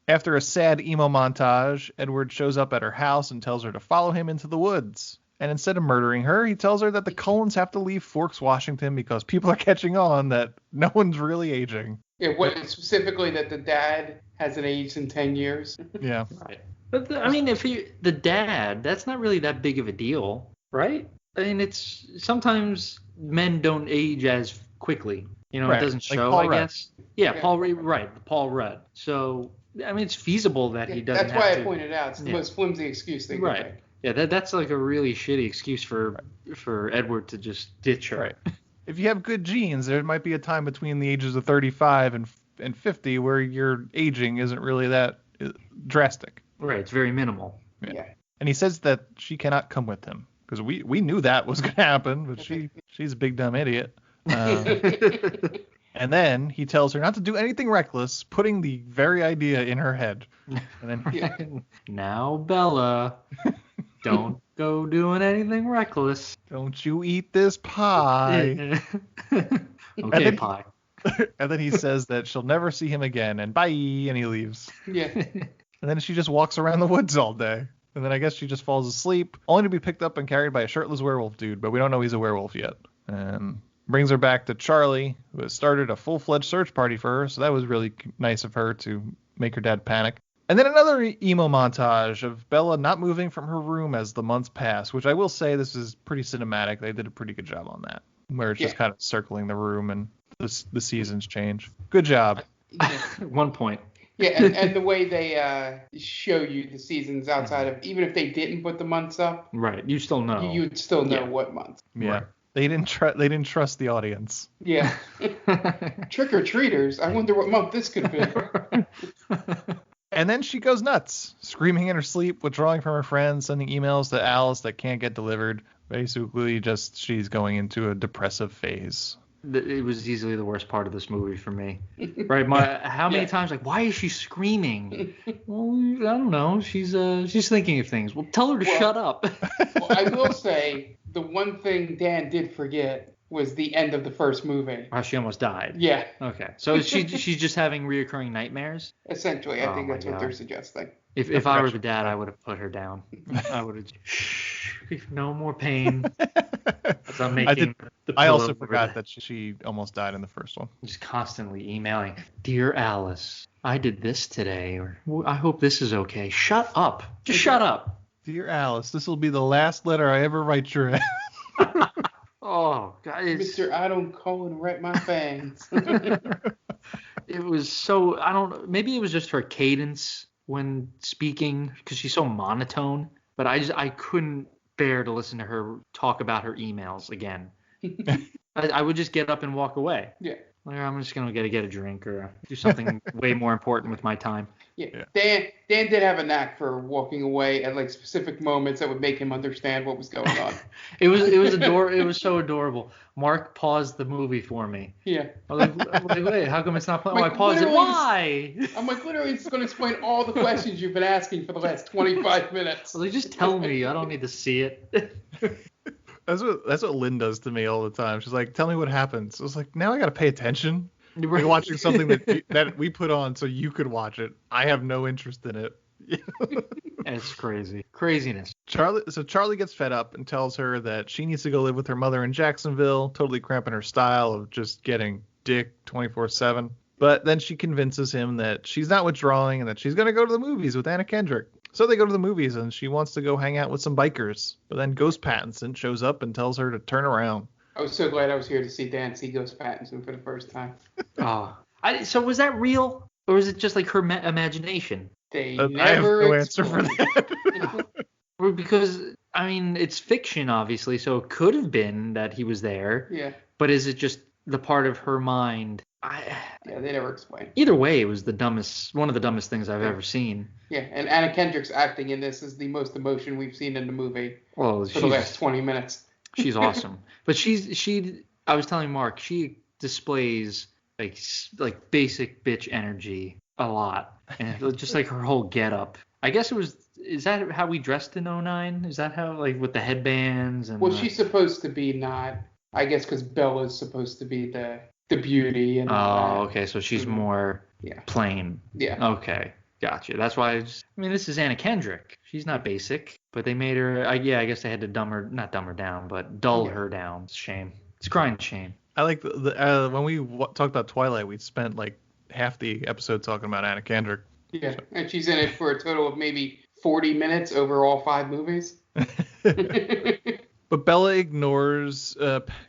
Speaker 5: After a sad emo montage, Edward shows up at her house and tells her to follow him into the woods. And instead of murdering her, he tells her that the Cullens have to leave Forks, Washington because people are catching on that no one's really aging.
Speaker 7: Yeah, what specifically that the dad hasn't aged in 10 years.
Speaker 5: Yeah.
Speaker 6: Right. But if the dad, that's not really that big of a deal, right? I mean, it's sometimes men don't age as quickly.
Speaker 5: Right.
Speaker 6: It doesn't
Speaker 5: like
Speaker 6: show,
Speaker 5: Paul
Speaker 6: I
Speaker 5: Rudd.
Speaker 6: guess. Yeah, Paul Rudd. So, I mean, it's feasible that he doesn't
Speaker 7: That's why
Speaker 6: have
Speaker 7: I pointed out. It's the most flimsy excuse they could
Speaker 6: Right.
Speaker 7: make.
Speaker 6: Yeah, that's like a really shitty excuse for Edward to just ditch her.
Speaker 5: Right. If you have good genes, there might be a time between the ages of 35 and 50 where your aging isn't really that drastic.
Speaker 6: Right, it's very minimal.
Speaker 7: Yeah.
Speaker 5: And he says that she cannot come with him because we knew that was going to happen, but she's a big dumb idiot. And then he tells her not to do anything reckless, putting the very idea in her head. And then
Speaker 6: Now, Bella, don't go doing anything reckless.
Speaker 5: Don't you eat this pie.
Speaker 6: Okay, pie.
Speaker 5: And then he says that she'll never see him again, and bye, and he leaves.
Speaker 7: Yeah.
Speaker 5: And then she just walks around the woods all day. And then I guess she just falls asleep, only to be picked up and carried by a shirtless werewolf dude, but we don't know he's a werewolf yet. And brings her back to Charlie, who has started a full-fledged search party for her, so that was really nice of her to make her dad panic. And then another emo montage of Bella not moving from her room as the months pass, which I will say this is pretty cinematic. They did a pretty good job on that, where it's just kind of circling the room and the seasons change. Good job.
Speaker 6: 1 point.
Speaker 7: Yeah, and the way they show you the seasons outside of, even if they didn't put the months up,
Speaker 6: Right, you still know.
Speaker 7: you'd still know what month.
Speaker 5: Yeah.
Speaker 6: Right.
Speaker 5: They didn't trust the audience.
Speaker 7: Yeah. Trick-or-treaters, I wonder what month this could be.
Speaker 5: And then she goes nuts, screaming in her sleep, withdrawing from her friends, sending emails to Alice that can't get delivered. Basically, just she's going into a depressive phase.
Speaker 6: It was easily the worst part of this movie for me. Right? How many times, why is she screaming? Well, I don't know. She's thinking of things. Well, tell her to shut up.
Speaker 7: Well, I will say, the one thing Dan did forget was the end of the first movie.
Speaker 6: How she almost died.
Speaker 7: Yeah.
Speaker 6: Okay. So she's just having reoccurring nightmares?
Speaker 7: Essentially, I think that's what they're suggesting.
Speaker 6: If I were the dad, I would have put her down. I would have, shh, no more pain. As I'm making
Speaker 5: I also forgot that she almost died in the first one.
Speaker 6: Just constantly emailing, Dear Alice, I did this today, or I hope this is okay. Shut up. Just shut up.
Speaker 5: Dear Alice, this will be the last letter I ever write your ass.
Speaker 6: Oh, guys.
Speaker 7: Mr. I don't call and write my fangs.
Speaker 6: It was so, maybe it was just her cadence when speaking, because she's so monotone, but I couldn't bear to listen to her talk about her emails again. I would just get up and walk away.
Speaker 7: Yeah.
Speaker 6: Like, I'm just going to get a drink or do something way more important with my time.
Speaker 7: Yeah. Dan did have a knack for walking away at specific moments that would make him understand what was going on.
Speaker 6: It was so adorable. Mark paused the movie for me.
Speaker 7: Yeah.
Speaker 6: I was like, wait, how come it's not playing? I paused it. Why?
Speaker 7: I'm literally it's going to explain all the questions you've been asking for the last 25 minutes.
Speaker 6: Well, just tell me. I don't need to see it.
Speaker 5: That's what Lynn does to me all the time. She's like, "Tell me what happens." I was like, "Now I gotta pay attention." Like watching something that we put on so you could watch it. I have no interest in it.
Speaker 6: It's craziness.
Speaker 5: Charlie gets fed up and tells her that she needs to go live with her mother in Jacksonville, totally cramping her style of just getting dick 24/7. But then she convinces him that she's not withdrawing and that she's going to go to the movies with Anna Kendrick. So they go to the movies and she wants to go hang out with some bikers. But then Ghost Pattinson shows up and tells her to turn around.
Speaker 7: I was so glad I was here to see Dan see Ghost Pattinson for the first time.
Speaker 6: So was that real? Or was it just like her imagination?
Speaker 7: They
Speaker 5: I have no answer for that.
Speaker 6: Because, I mean, it's fiction, obviously, so it could have been that he was there.
Speaker 7: Yeah.
Speaker 6: But is it just the part of her mind?
Speaker 7: Yeah, they never explain.
Speaker 6: Either way, it was one of the dumbest things I've ever seen.
Speaker 7: Yeah, and Anna Kendrick's acting in this is the most emotion we've seen in the movie for the last 20 minutes.
Speaker 6: She's awesome. But I was telling Mark, she displays like basic bitch energy a lot. And just like her whole getup. I guess is that how we dressed in 2009? Is that how, like, with the headbands? And
Speaker 7: well, she's supposed to be not, I guess, because Bella's supposed to be the beauty. And
Speaker 6: okay, so she's more plain.
Speaker 7: Yeah.
Speaker 6: Okay, gotcha. That's why I mean, this is Anna Kendrick. She's not basic, but they made her, I guess they had to not dumb her down, but dull her down. It's a shame. It's a crying shame.
Speaker 5: I like when we talked about Twilight, we spent like half the episode talking about Anna Kendrick.
Speaker 7: Yeah, and she's in it for a total of maybe 40 minutes over all 5 movies.
Speaker 5: But Bella ignores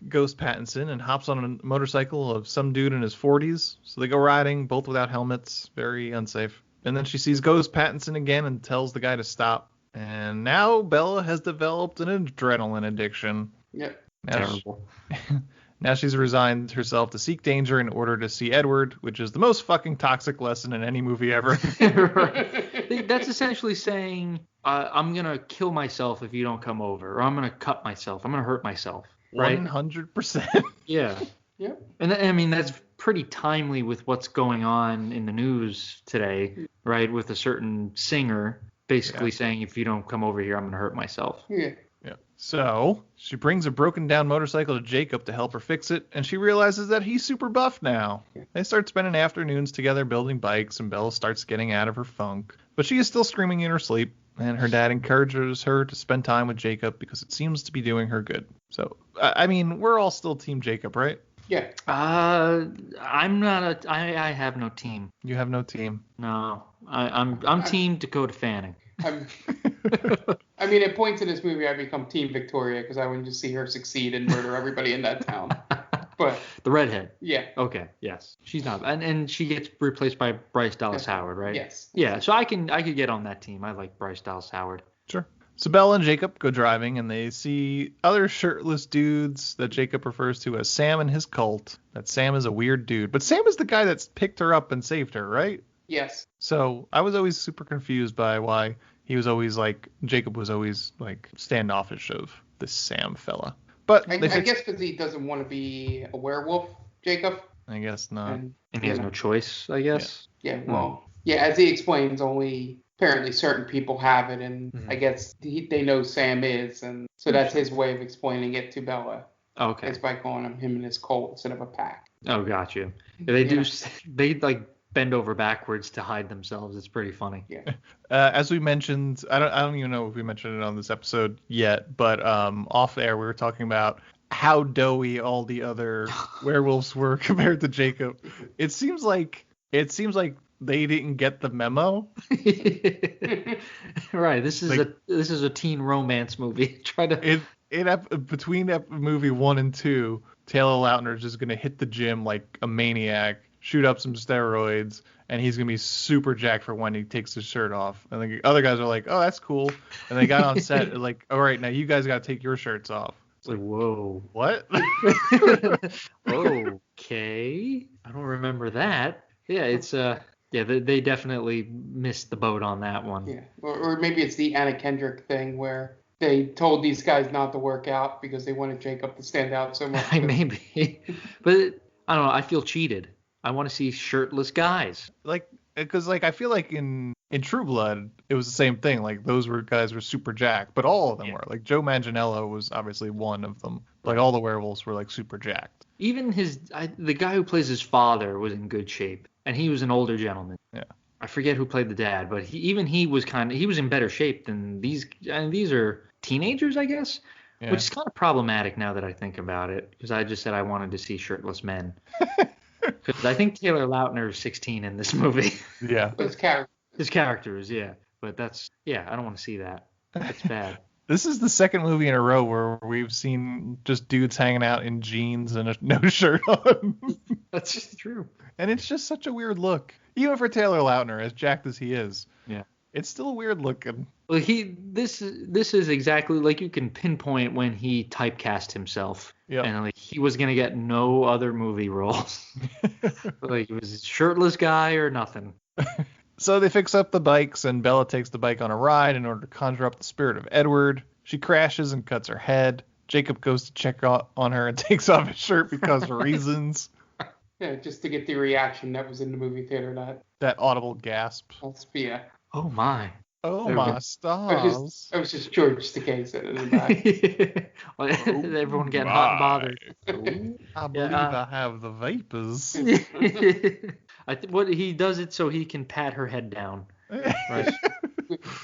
Speaker 5: Ghost Pattinson and hops on a motorcycle of some dude in his 40s. So they go riding, both without helmets, very unsafe. And then she sees Ghost Pattinson again and tells the guy to stop. And now Bella has developed an adrenaline addiction.
Speaker 7: Yep.
Speaker 6: Terrible.
Speaker 5: Now she's resigned herself to seek danger in order to see Edward, which is the most fucking toxic lesson in any movie ever.
Speaker 6: Right. That's essentially saying, I'm going to kill myself if you don't come over, or I'm going to cut myself. I'm going to hurt myself. Right?
Speaker 5: 100%.
Speaker 6: Yeah.
Speaker 7: Yep.
Speaker 6: And I mean, that's pretty timely with what's going on in the news today, right? With a certain singer basically saying, if you don't come over here, I'm going to hurt myself.
Speaker 7: Yeah.
Speaker 5: Yeah. So she brings a broken down motorcycle to Jacob to help her fix it, and she realizes that he's super buff now. They start spending afternoons together building bikes, and Bella starts getting out of her funk. But she is still screaming in her sleep, and her dad encourages her to spend time with Jacob because it seems to be doing her good. So, I mean, we're all still Team Jacob, right?
Speaker 7: Yeah.
Speaker 6: I'm not I have no team.
Speaker 5: You have no team?
Speaker 6: No. I'm Team Dakota Fanning.
Speaker 7: I mean, at points in this movie, I become Team Victoria because I want to see her succeed and murder everybody in that town. But
Speaker 6: the redhead.
Speaker 7: Yeah.
Speaker 6: Okay. Yes. She's not, and she gets replaced by Bryce Dallas Howard, right?
Speaker 7: Yes.
Speaker 6: Yeah. So I could get on that team. I like Bryce Dallas Howard.
Speaker 5: Sure. So Bella and Jacob go driving, and they see other shirtless dudes that Jacob refers to as Sam and his cult. That Sam is a weird dude, but Sam is the guy that's picked her up and saved her, right?
Speaker 7: Yes.
Speaker 5: So I was always super confused by why he was always like, Jacob was always like standoffish of this Sam fella. But
Speaker 7: I guess because he doesn't want to be a werewolf, Jacob.
Speaker 5: I guess not.
Speaker 6: And he has no choice, I guess.
Speaker 7: Yeah, well, as he explains, only apparently certain people have it, and I guess they know Sam is, and so that's his way of explaining it to Bella.
Speaker 6: Okay.
Speaker 7: It's by calling him and his cult instead of a pack.
Speaker 6: Oh, got you. They do. They like bend over backwards to hide themselves. It's pretty funny.
Speaker 7: Yeah.
Speaker 5: As we mentioned, I don't even know if we mentioned it on this episode yet, but off air we were talking about how doughy all the other werewolves were compared to Jacob. It seems like they didn't get the memo.
Speaker 6: Right. This is a teen romance movie.
Speaker 5: Between movie 1 and 2, Taylor Lautner is just gonna hit the gym like a maniac, shoot up some steroids, and he's gonna be super jacked for when he takes his shirt off. And the other guys are like, "Oh, that's cool." And they got on set like, "All right, now you guys gotta take your shirts off."
Speaker 6: It's like, whoa.
Speaker 5: What?
Speaker 6: Okay. I don't remember that. Yeah, it's they definitely missed the boat on that one.
Speaker 7: Yeah, or maybe it's the Anna Kendrick thing where they told these guys not to work out because they wanted Jacob to stand out so much.
Speaker 6: Maybe. But I don't know. I feel cheated. I want to see shirtless guys.
Speaker 5: Like, Because like I feel like in True Blood it was the same thing. Like those guys were super jacked, but all of them were. Like Joe Manganiello was obviously one of them. Like all the werewolves were like super jacked.
Speaker 6: Even the guy who plays his father was in good shape, and he was an older gentleman.
Speaker 5: Yeah.
Speaker 6: I forget who played the dad, but he was in better shape than these. And these are teenagers, I guess, which is kind of problematic now that I think about it, because I just said I wanted to see shirtless men. Because I think Taylor Lautner is 16 in this movie.
Speaker 5: Yeah.
Speaker 7: His
Speaker 6: character is, yeah. But I don't want to see that. That's bad.
Speaker 5: This is the second movie in a row where we've seen just dudes hanging out in jeans and no shirt on.
Speaker 6: That's just true.
Speaker 5: And it's just such a weird look. Even for Taylor Lautner, as jacked as he is.
Speaker 6: Yeah.
Speaker 5: It's still weird looking.
Speaker 6: Well, this is exactly like you can pinpoint when he typecast himself.
Speaker 5: Yeah.
Speaker 6: And like he was gonna get no other movie roles. Like it was a shirtless guy or nothing.
Speaker 5: So they fix up the bikes, and Bella takes the bike on a ride in order to conjure up the spirit of Edward. She crashes and cuts her head. Jacob goes to check on her and takes off his shirt because of reasons.
Speaker 7: Yeah, just to get the reaction that was in the movie theater. That
Speaker 5: audible gasp.
Speaker 7: Yeah.
Speaker 6: Oh my.
Speaker 5: Oh my stars.
Speaker 7: That was just George Takei in the back.
Speaker 6: Well, everyone getting hot and bothered.
Speaker 5: I believe I have the vapors.
Speaker 6: What he does it so he can pat her head down. Right.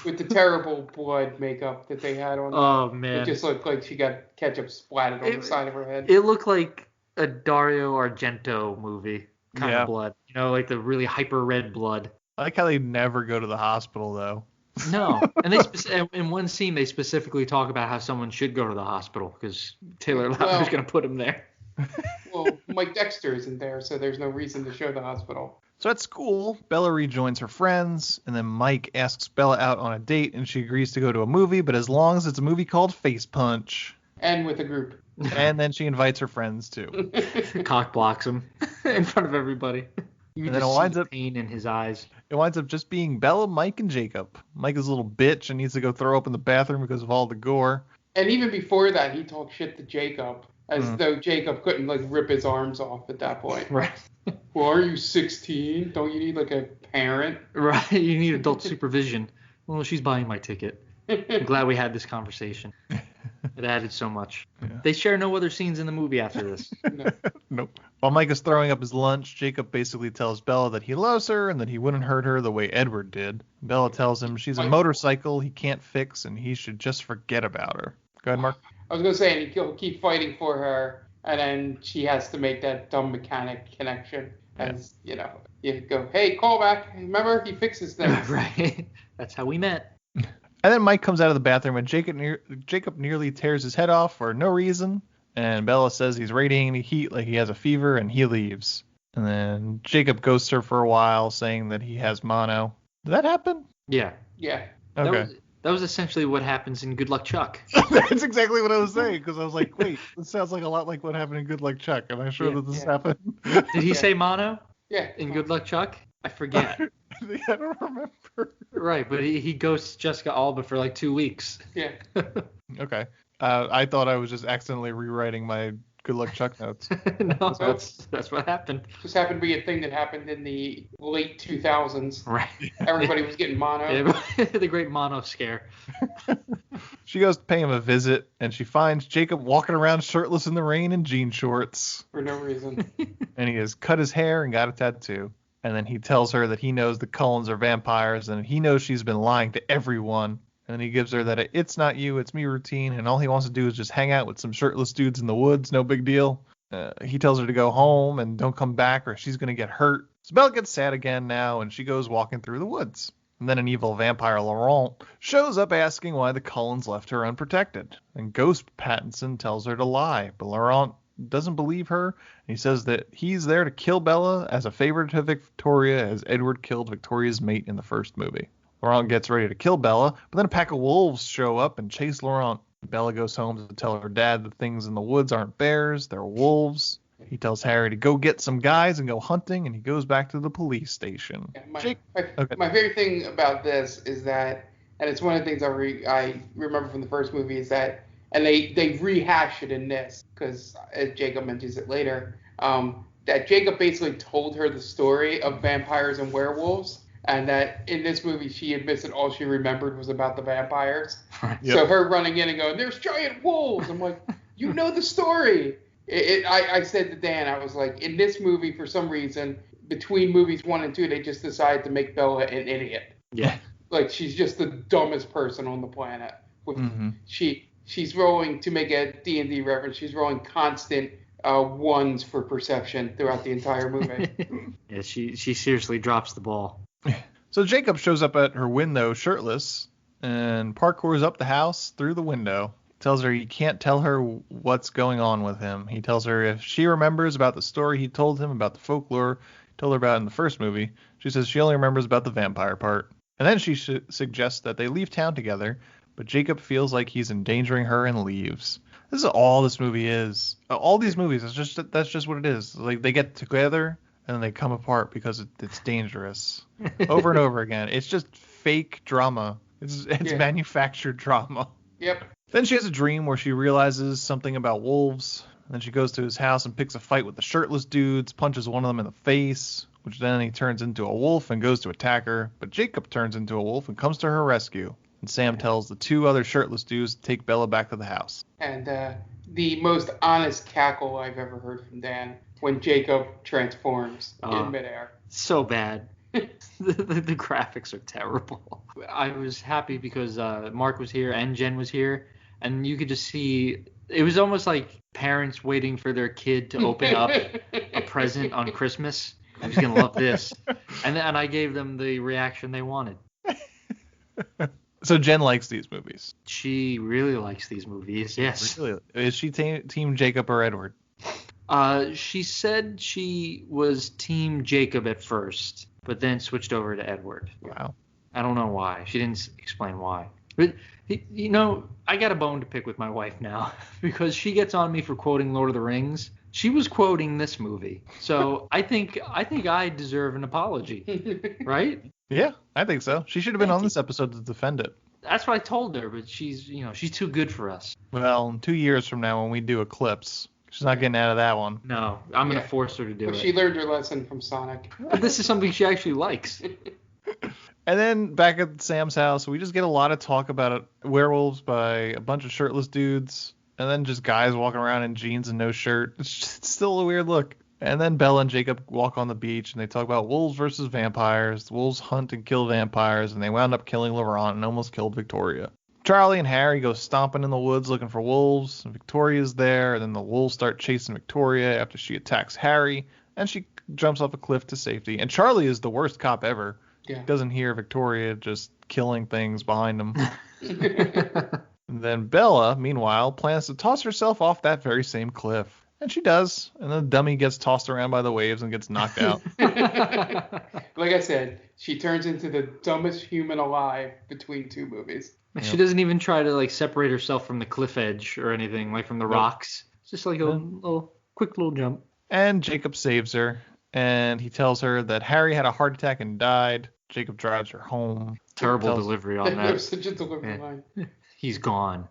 Speaker 7: with the terrible blood makeup that they had on.
Speaker 6: Oh man.
Speaker 7: It just looked like she got ketchup splattered on the side of her head.
Speaker 6: It looked like a Dario Argento movie kind of blood. You know, like the really hyper red blood.
Speaker 5: I like how they never go to the hospital though.
Speaker 6: No, and in one scene they specifically talk about how someone should go to the hospital because Taylor Lautner's going to put him there.
Speaker 7: Well, Mike Dexter isn't there, so there's no reason to show the hospital.
Speaker 5: So at school, Bella rejoins her friends, and then Mike asks Bella out on a date, and she agrees to go to a movie, but as long as it's a movie called Face Punch.
Speaker 7: And with a group.
Speaker 5: And then she invites her friends too.
Speaker 6: Cock blocks him in front of everybody. You
Speaker 5: and
Speaker 6: just
Speaker 5: then it winds
Speaker 6: see
Speaker 5: up
Speaker 6: pain in his eyes.
Speaker 5: It winds up just being Bella, Mike, and Jacob. Mike is a little bitch and needs to go throw up in the bathroom because of all the gore.
Speaker 7: And even before that, he talked shit to Jacob, as though Jacob couldn't like rip his arms off at that point.
Speaker 6: Right.
Speaker 7: Well, are you 16? Don't you need like a parent?
Speaker 6: Right. You need adult supervision. Well, she's buying my ticket. I'm glad we had this conversation. It added so much. Yeah. They share no other scenes in the movie after this.
Speaker 5: Nope. While Mike is throwing up his lunch, Jacob basically tells Bella that he loves her and that he wouldn't hurt her the way Edward did. Bella tells him she's a motorcycle he can't fix and he should just forget about her. Go ahead, Mark.
Speaker 7: I was going to say, and he'll keep fighting for her, and then she has to make that dumb mechanic connection. As, you know, you go, hey, call back. Remember, he fixes things.
Speaker 6: Right. That's how we met.
Speaker 5: And then Mike comes out of the bathroom and Jacob nearly tears his head off for no reason. And Bella says he's radiating the heat like he has a fever and he leaves. And then Jacob ghosts her for a while saying that he has mono. Did that happen?
Speaker 6: Yeah.
Speaker 7: Yeah.
Speaker 5: Okay.
Speaker 6: That was essentially what happens in Good Luck Chuck.
Speaker 5: That's exactly what I was saying because I was like, wait, this sounds like a lot like what happened in Good Luck Chuck. Am I sure that this happened?
Speaker 6: Did he say mono?
Speaker 7: Yeah.
Speaker 6: In Good Luck Chuck? I forget.
Speaker 5: I don't remember.
Speaker 6: Right, but he ghosts Jessica Alba for like 2 weeks.
Speaker 7: Yeah.
Speaker 5: Okay. I thought I was just accidentally rewriting my Good Luck Chuck notes.
Speaker 6: No, that's what happened.
Speaker 7: Just happened to be a thing that happened in the late 2000s.
Speaker 6: Right.
Speaker 7: Everybody was getting mono.
Speaker 6: Yeah, the great mono scare.
Speaker 5: She goes to pay him a visit, and she finds Jacob walking around shirtless in the rain in jean shorts.
Speaker 7: For no reason.
Speaker 5: And he has cut his hair and got a tattoo. And then he tells her that he knows the Cullens are vampires, and he knows she's been lying to everyone. And then he gives her that it's not you, it's me routine, and all he wants to do is just hang out with some shirtless dudes in the woods, no big deal. He tells her to go home and don't come back or she's going to get hurt. So Bella gets sad again now, and she goes walking through the woods. And then an evil vampire, Laurent, shows up asking why the Cullens left her unprotected. And Ghost Pattinson tells her to lie, but Laurent doesn't believe her. And he says that he's there to kill Bella as a favor to Victoria, as Edward killed Victoria's mate in the first movie. Laurent gets ready to kill Bella, but then a pack of wolves show up and chase Laurent. Bella goes home to tell her dad the things in the woods aren't bears, they're wolves. He tells Harry to go get some guys and go hunting, and he goes back to the police station.
Speaker 7: My favorite thing about this is that, and it's one of the things I remember from the first movie, is that, and they rehash it in this, because Jacob mentions it later, that Jacob basically told her the story of vampires and werewolves, and that in this movie she admits that all she remembered was about the vampires.
Speaker 5: Yep.
Speaker 7: So her running in and going, "There's giant wolves," I'm like, you know the story. I said to Dan, I was like, in this movie, for some reason, between movies 1 and 2, they just decided to make Bella an idiot.
Speaker 6: Yeah.
Speaker 7: Like, she's just the dumbest person on the planet.
Speaker 5: Mm-hmm.
Speaker 7: She's rolling, to make a D&D reference, she's rolling constant ones for perception throughout the entire movie.
Speaker 6: Yeah, she seriously drops the ball.
Speaker 5: So Jacob shows up at her window shirtless and parkours up the house through the window. Tells her he can't tell her what's going on with him. He tells her if she remembers about the story he told him about the folklore he told her about in the first movie, she says she only remembers about the vampire part. And then she suggests that they leave town together, but Jacob feels like he's endangering her and leaves. This is all this movie is. All these movies, that's just what it is. Like, they get together and then they come apart because it's dangerous. Over and over again. It's just fake drama. It's manufactured drama.
Speaker 7: Yep.
Speaker 5: Then she has a dream where she realizes something about wolves. And then she goes to his house and picks a fight with the shirtless dudes, punches one of them in the face, which then he turns into a wolf and goes to attack her. But Jacob turns into a wolf and comes to her rescue. And Sam tells the 2 other shirtless dudes to take Bella back to the house.
Speaker 7: And the most honest cackle I've ever heard from Dan when Jacob transforms in midair.
Speaker 6: So bad. The graphics are terrible. I was happy because Mark was here and Jen was here, and you could just see it was almost like parents waiting for their kid to open up a present on Christmas. I'm just gonna love this, and I gave them the reaction they wanted.
Speaker 5: So Jen likes these movies.
Speaker 6: She really likes these movies. Yes.
Speaker 5: Really? Is she team Jacob or Edward?
Speaker 6: She said she was team Jacob at first, but then switched over to Edward.
Speaker 5: Wow.
Speaker 6: I don't know why. She didn't explain why. But, you know, I got a bone to pick with my wife now because she gets on me for quoting Lord of the Rings. She was quoting this movie. So I think I deserve an apology, right?
Speaker 5: Yeah, I think so. She should have been on this episode to defend it.
Speaker 6: That's what I told her, but she's too good for us.
Speaker 5: Well, 2 years from now when we do Eclipse, she's not getting out of that one.
Speaker 6: No, I'm going to force her to do it.
Speaker 7: She learned her lesson from Sonic.
Speaker 6: But this is something she actually likes.
Speaker 5: And then back at Sam's house, we just get a lot of talk about werewolves by a bunch of shirtless dudes, and then just guys walking around in jeans and no shirt. It's still a weird look. And then Bella and Jacob walk on the beach, and they talk about wolves versus vampires. The wolves hunt and kill vampires, and they wound up killing Laurent and almost killed Victoria. Charlie and Harry go stomping in the woods looking for wolves, and Victoria's there, and then the wolves start chasing Victoria after she attacks Harry, and she jumps off a cliff to safety. And Charlie is the worst cop ever.
Speaker 7: Yeah.
Speaker 5: Doesn't hear Victoria just killing things behind him. And then Bella, meanwhile, plans to toss herself off that very same cliff. And she does. And the dummy gets tossed around by the waves and gets knocked out.
Speaker 7: Like I said, she turns into the dumbest human alive between 2 movies.
Speaker 6: She doesn't even try to separate herself from the cliff edge or anything, from the rocks. It's just a quick little jump.
Speaker 5: And Jacob saves her. And he tells her that Harry had a heart attack and died. Jacob drives her home.
Speaker 6: Terrible delivery on that.
Speaker 7: There's such a delivery line.
Speaker 6: He's gone.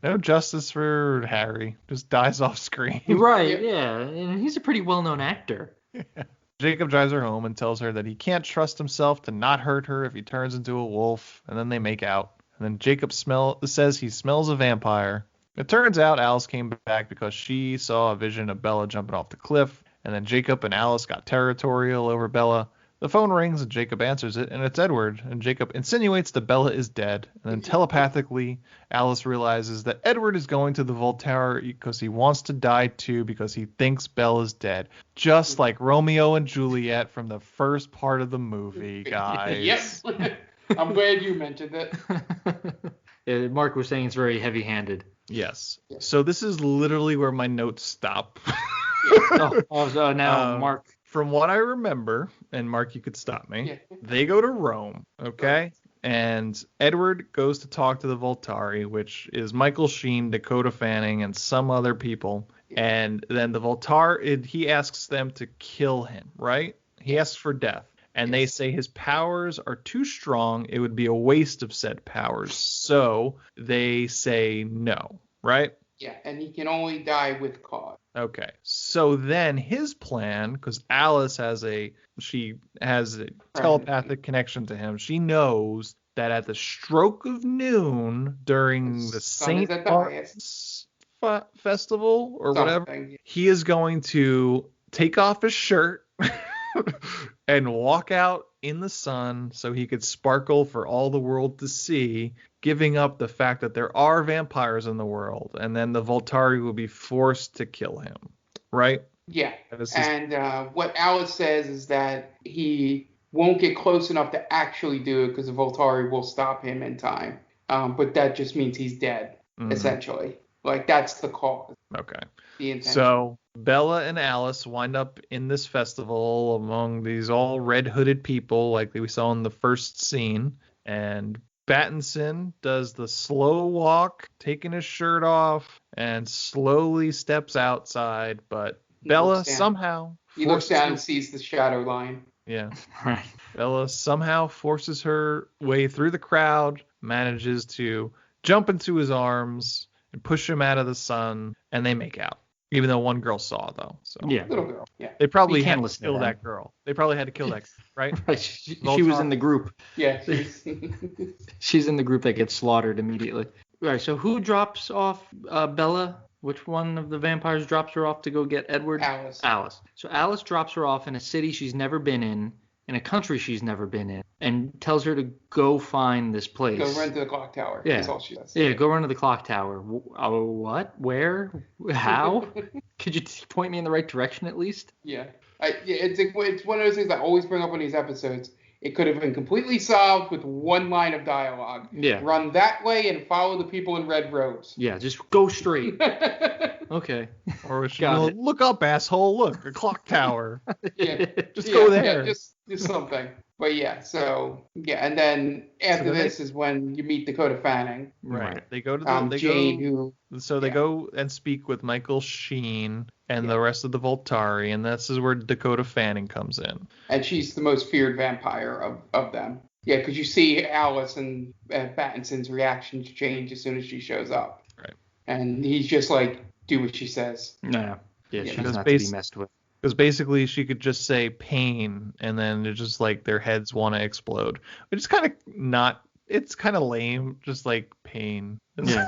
Speaker 5: No justice for Harry. Just dies off screen.
Speaker 6: Right, yeah. And he's a pretty well-known actor.
Speaker 5: Yeah. Jacob drives her home and tells her that he can't trust himself to not hurt her if he turns into a wolf. And then they make out. And then Jacob says he smells a vampire. It turns out Alice came back because she saw a vision of Bella jumping off the cliff. And then Jacob and Alice got territorial over Bella. The phone rings and Jacob answers it, and it's Edward. And Jacob insinuates that Bella is dead. And then telepathically, Alice realizes that Edward is going to the Vault Tower because he wants to die too because he thinks Bella's dead. Just like Romeo and Juliet from the first part of the movie, guys.
Speaker 7: Yes. I'm glad you mentioned it.
Speaker 6: Mark was saying it's very heavy-handed.
Speaker 5: Yes. So this is literally where my notes stop.
Speaker 6: Now Mark.
Speaker 5: From what I remember, and Mark, you could stop me, they go to Rome, okay? And Edward goes to talk to the Voltari, which is Michael Sheen, Dakota Fanning, and some other people. And then the Voltari, he asks them to kill him, right? He asks for death. And they say his powers are too strong. It would be a waste of said powers. So they say no, right?
Speaker 7: Yeah, and he can only die with cause.
Speaker 5: Okay. So then his plan, because Alice has a telepathic connection to him. She knows that at the stroke of noon during the St. Martin's festival or whatever, he is going to take off his shirt and walk out in the sun so he could sparkle for all the world to see, giving up the fact that there are vampires in the world, and then the Voltari will be forced to kill him, right?
Speaker 7: Yeah, and what Alice says is that he won't get close enough to actually do it because the Voltari will stop him in time, but that just means he's dead, essentially. Like, that's the cause.
Speaker 5: Okay.
Speaker 7: The intention.
Speaker 5: So Bella and Alice wind up in this festival among these all red-hooded people like we saw in the first scene. And Pattinson does the slow walk, taking his shirt off, and slowly steps outside. But Bella somehow...
Speaker 7: He looks down and sees the shadow line.
Speaker 5: Yeah. Right. Bella somehow forces her way through the crowd, manages to jump into his arms and push him out of the sun, and they make out. Even though one girl saw, though. So.
Speaker 6: Yeah.
Speaker 7: Little girl, yeah.
Speaker 5: They probably had to kill that girl. They probably had to kill that girl, right?
Speaker 6: Right. She was in the group.
Speaker 7: Yeah.
Speaker 6: She's in the group that gets slaughtered immediately. All right, so who drops off Bella? Which one of the vampires drops her off to go get Edward?
Speaker 7: Alice.
Speaker 6: So Alice drops her off in a city she's never been in a country she's never been in, and tells her to go find this place.
Speaker 7: Go run to the clock tower.
Speaker 6: Yeah.
Speaker 7: That's all she does.
Speaker 6: Yeah, go run to the clock tower. What? Where? How? Could you point me in the right direction at least?
Speaker 7: Yeah. It's one of those things I always bring up in these episodes. It could have been completely solved with one line of dialogue.
Speaker 6: Yeah.
Speaker 7: Run that way and follow the people in red robes.
Speaker 6: Yeah, just go straight. Okay.
Speaker 5: Or look up, asshole. Look, a clock tower.
Speaker 7: Yeah.
Speaker 5: Just go there.
Speaker 7: Yeah, just something. But yeah, so yeah, and then after this is when you meet Dakota Fanning.
Speaker 5: Right. They go to the they go and speak with Michael Sheen and the rest of the Voltari, and this is where Dakota Fanning comes in.
Speaker 7: And she's the most feared vampire of them. Yeah, because you see Alice and Pattinson's reactions change as soon as she shows up.
Speaker 5: Right.
Speaker 7: And he's just like, do what she says.
Speaker 6: No. Yeah, she's not to be messed with.
Speaker 5: Because basically she could just say pain, and then it's just like their heads want to explode. Which is kind of not... It's kind of lame, just like pain.
Speaker 6: Yeah.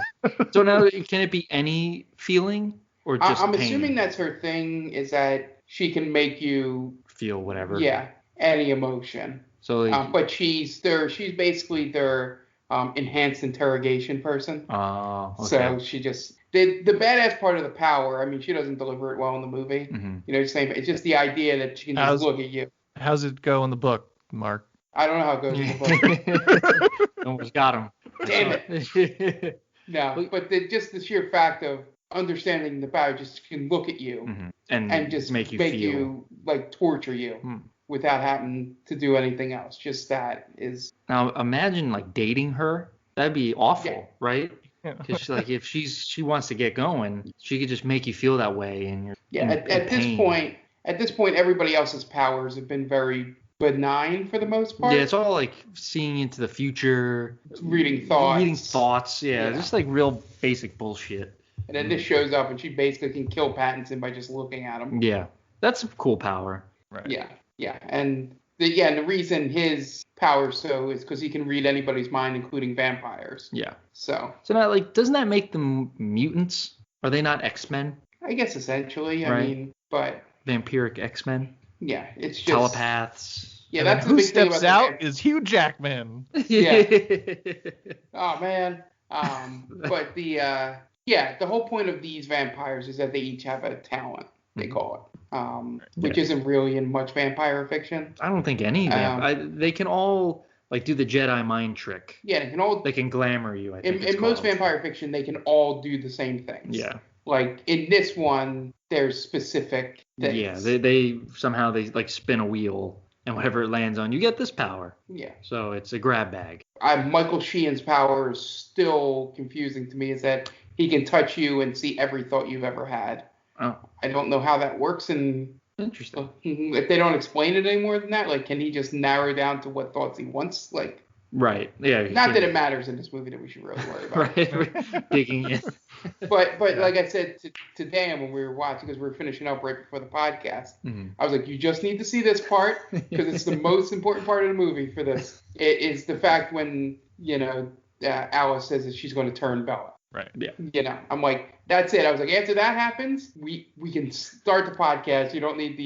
Speaker 6: So now, can it be any feeling? Or just
Speaker 7: I'm
Speaker 6: pain?
Speaker 7: assuming that's her thing, is that she can make you...
Speaker 6: feel whatever.
Speaker 7: Yeah, any emotion.
Speaker 6: So,
Speaker 7: but she's basically their enhanced interrogation person.
Speaker 6: Oh, okay.
Speaker 7: So she just... The badass part of the power, I mean, she doesn't deliver it well in the movie.
Speaker 6: Mm-hmm.
Speaker 7: You know, it's just the idea that she can just look at you.
Speaker 5: How's it go in the book, Mark?
Speaker 7: I don't know how it goes in the book.
Speaker 6: Almost got him.
Speaker 7: Damn it. No, but just the sheer fact of understanding the power just can look at you and just make you like torture you without having to do anything else. Just that is.
Speaker 6: Now imagine like dating her. That'd be awful, right? Because like if she wants to get going, she could just make you feel that way, and you're
Speaker 7: at this point, everybody else's powers have been very benign for the most part.
Speaker 6: Yeah, it's all like seeing into the future,
Speaker 7: reading thoughts.
Speaker 6: Yeah, just like real basic bullshit.
Speaker 7: And then this shows up, and she basically can kill Pattinson by just looking at him.
Speaker 6: Yeah, that's a cool power.
Speaker 5: Right.
Speaker 7: Yeah, and the reason his power is because he can read anybody's mind, including vampires.
Speaker 6: Yeah.
Speaker 7: So
Speaker 6: now, like, doesn't that make them mutants? Are they not X-Men?
Speaker 7: I guess essentially.
Speaker 6: Right.
Speaker 7: I mean, but
Speaker 6: vampiric X-Men.
Speaker 7: Yeah, it's just
Speaker 6: telepaths.
Speaker 7: Yeah, that's the
Speaker 5: who
Speaker 7: big thing
Speaker 5: steps
Speaker 7: about
Speaker 5: out is Hugh Jackman.
Speaker 7: Yeah. Oh man. But the whole point of these vampires is that they each have a talent. They call it, which isn't really in much vampire fiction.
Speaker 6: I don't think any of them. They can all like do the Jedi mind trick.
Speaker 7: Yeah, they can all.
Speaker 6: They can glamour you. I think
Speaker 7: in most vampire fiction, they can all do the same things.
Speaker 6: Yeah.
Speaker 7: Like in this one, there's specific things.
Speaker 6: Yeah, they somehow like spin a wheel, and whatever it lands on, you get this power.
Speaker 7: Yeah.
Speaker 6: So it's a grab bag.
Speaker 7: Michael Sheen's power is still confusing to me. Is that he can touch you and see every thought you've ever had.
Speaker 6: Oh.
Speaker 7: I don't know how that works.
Speaker 6: Interesting.
Speaker 7: If they don't explain it any more than that, like, can he just narrow down to what thoughts he wants? Like,
Speaker 6: Right. Yeah.
Speaker 7: Not that it matters in this movie that we should really worry about.
Speaker 6: Right. We're digging in.
Speaker 7: But like I said to Dan when we were watching, because we were finishing up right before the podcast, I was like, you just need to see this part because it's the most important part of the movie for this. It is the fact when, Alice says that she's going to turn Bella.
Speaker 5: Right.
Speaker 6: Yeah.
Speaker 7: I'm like, that's it. I was like, after that happens, we can start the podcast. You don't need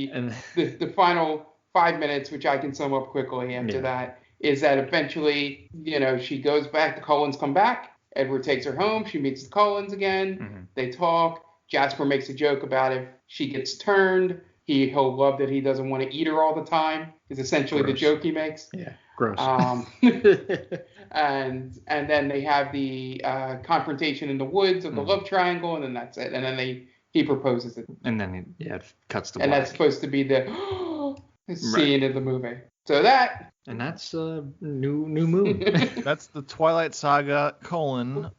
Speaker 7: the final 5 minutes, which I can sum up quickly after that. Is that eventually, she goes back, the Cullens come back, Edward takes her home, she meets the Cullens again, they talk, Jasper makes a joke about if she gets turned, he'll love that he doesn't want to eat her all the time, is essentially the joke he makes.
Speaker 6: Yeah, gross.
Speaker 7: And then they have the confrontation in the woods of the love triangle, and then that's it, and then he proposes it.
Speaker 6: And then, it cuts to black.
Speaker 7: And that's supposed to be the scene of the movie. So that...
Speaker 6: And that's New Moon.
Speaker 5: That's the Twilight Saga,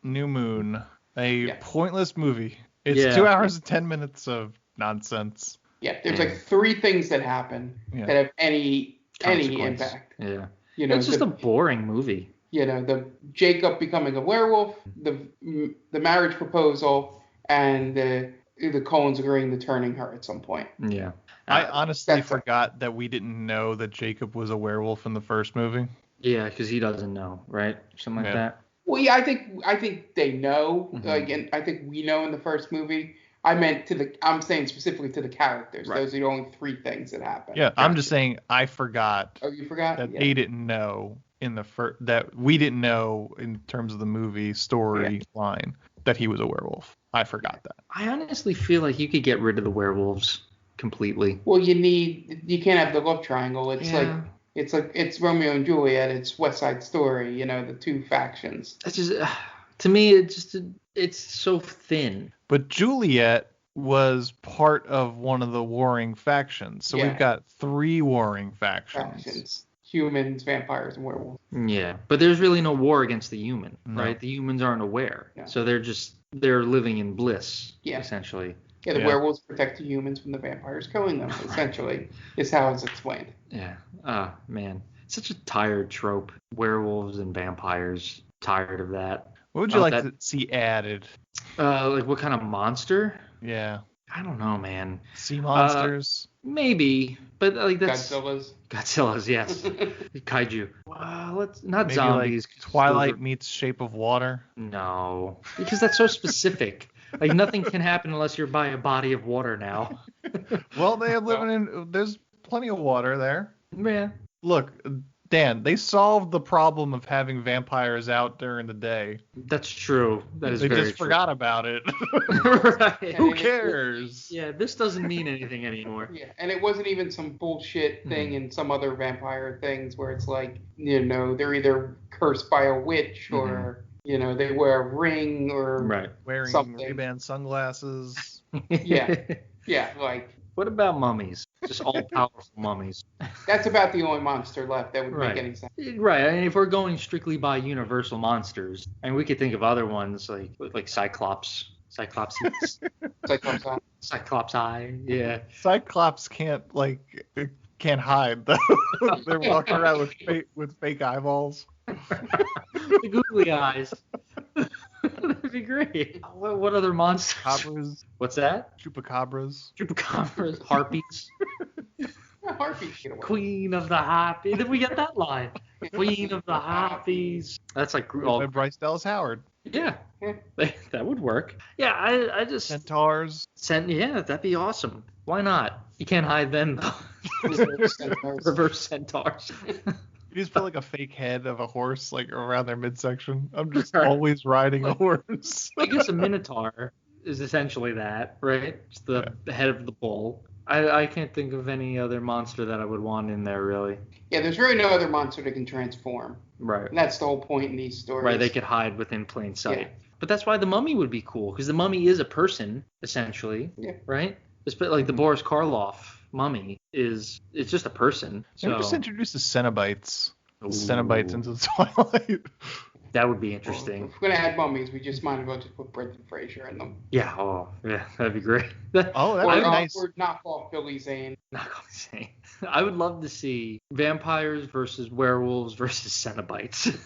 Speaker 5: New Moon. A pointless movie. It's 2 hours and 10 minutes of nonsense.
Speaker 7: Yeah, there's like 3 things that happen that have any impact.
Speaker 6: Yeah. It's just a boring movie.
Speaker 7: The Jacob becoming a werewolf, the marriage proposal, and the Cullens agreeing to turning her at some point.
Speaker 6: Yeah.
Speaker 5: I honestly forgot that we didn't know that Jacob was a werewolf in the first movie.
Speaker 6: Yeah, because he doesn't know, right? Something like that.
Speaker 7: Well, yeah, I think they know. And I think we know in the first movie. I'm saying specifically to the characters. Right. Those are the only 3 things that happen.
Speaker 5: Yeah, I'm just saying I forgot.
Speaker 7: Oh, you forgot?
Speaker 5: That they didn't know in the first, that we didn't know in terms of the movie storyline that he was a werewolf. I forgot that.
Speaker 6: I honestly feel like you could get rid of the werewolves completely.
Speaker 7: Well, you can't have the love triangle. It's Romeo and Juliet. It's West Side Story. The 2 factions.
Speaker 6: It's just to me, it's so thin.
Speaker 5: But Juliet was part of one of the warring factions, so we've got 3 warring factions.
Speaker 7: Humans, vampires, and werewolves.
Speaker 6: Yeah, but there's really no war against the human, right? The humans aren't aware, so they're living in bliss, essentially.
Speaker 7: Yeah, the werewolves protect the humans from the vampires killing them, essentially, is how it's explained.
Speaker 6: Yeah. Man. Such a tired trope. Werewolves and vampires. Tired of that.
Speaker 5: What would you like to see added?
Speaker 6: Like what kind of monster?
Speaker 5: Yeah.
Speaker 6: I don't know, man.
Speaker 5: Sea monsters?
Speaker 6: Maybe, but like that's...
Speaker 7: Godzilla's,
Speaker 6: yes. Kaiju. Not
Speaker 5: maybe
Speaker 6: zombies.
Speaker 5: Like Twilight meets Shape of Water?
Speaker 6: No, because that's so specific. Like nothing can happen unless you're by a body of water now.
Speaker 5: Well, there's plenty of water there.
Speaker 6: Yeah.
Speaker 5: Look, Dan, they solved the problem of having vampires out during the day.
Speaker 6: That's true. They
Speaker 5: just forgot about it.
Speaker 6: Right.
Speaker 5: Who cares?
Speaker 6: This doesn't mean anything anymore.
Speaker 7: Yeah, and it wasn't even some bullshit thing in some other vampire things where it's like, they're either cursed by a witch or, they wear a ring or
Speaker 5: wearing
Speaker 7: something.
Speaker 5: Ray-Ban sunglasses.
Speaker 7: Yeah, like...
Speaker 6: What about mummies? Just all-powerful mummies.
Speaker 7: That's about the only monster left that would make any sense.
Speaker 6: Right. I mean, if we're going strictly by universal monsters, and we could think of other ones like Cyclops. Cyclops Eye. Yeah.
Speaker 5: Cyclops can't hide though. They're walking around with fake eyeballs.
Speaker 6: The googly eyes. That'd be great. What other monsters?
Speaker 5: Chupacabras.
Speaker 6: What's that?
Speaker 5: Chupacabras.
Speaker 6: Harpies.
Speaker 7: Harpies.
Speaker 6: Queen of the Harpies. Did we get that line? Queen of the Harpies. That's like all.
Speaker 5: Bryce Dallas Howard.
Speaker 6: Yeah. That would work. Yeah, I just.
Speaker 5: Centaurs.
Speaker 6: Yeah, that'd be awesome. Why not? You can't hide them though. Reverse centaurs.
Speaker 5: You just put like a fake head of a horse like around their midsection. I'm just always riding a horse.
Speaker 6: I guess a minotaur is essentially that, right? Just the head of the bull. I can't think of any other monster that I would want in there, really.
Speaker 7: Yeah, there's really no other monster that can transform.
Speaker 6: Right.
Speaker 7: And that's the whole point in these stories.
Speaker 6: Right, they could hide within plain sight. Yeah. But that's why the mummy would be cool, because the mummy is a person, essentially. Yeah. Right? It's like the Boris Karloff mummy it's just a person. So
Speaker 5: just introduce the Cenobites. Cenobites into the Twilight.
Speaker 6: That would be interesting.
Speaker 7: If we're gonna add mummies, we just might as well just put Brendan Fraser in them.
Speaker 6: Yeah. Oh, yeah. That'd be great.
Speaker 5: Oh, that'd be nice.
Speaker 7: Or knock off Billy Zane.
Speaker 6: I would love to see vampires versus werewolves versus Cenobites.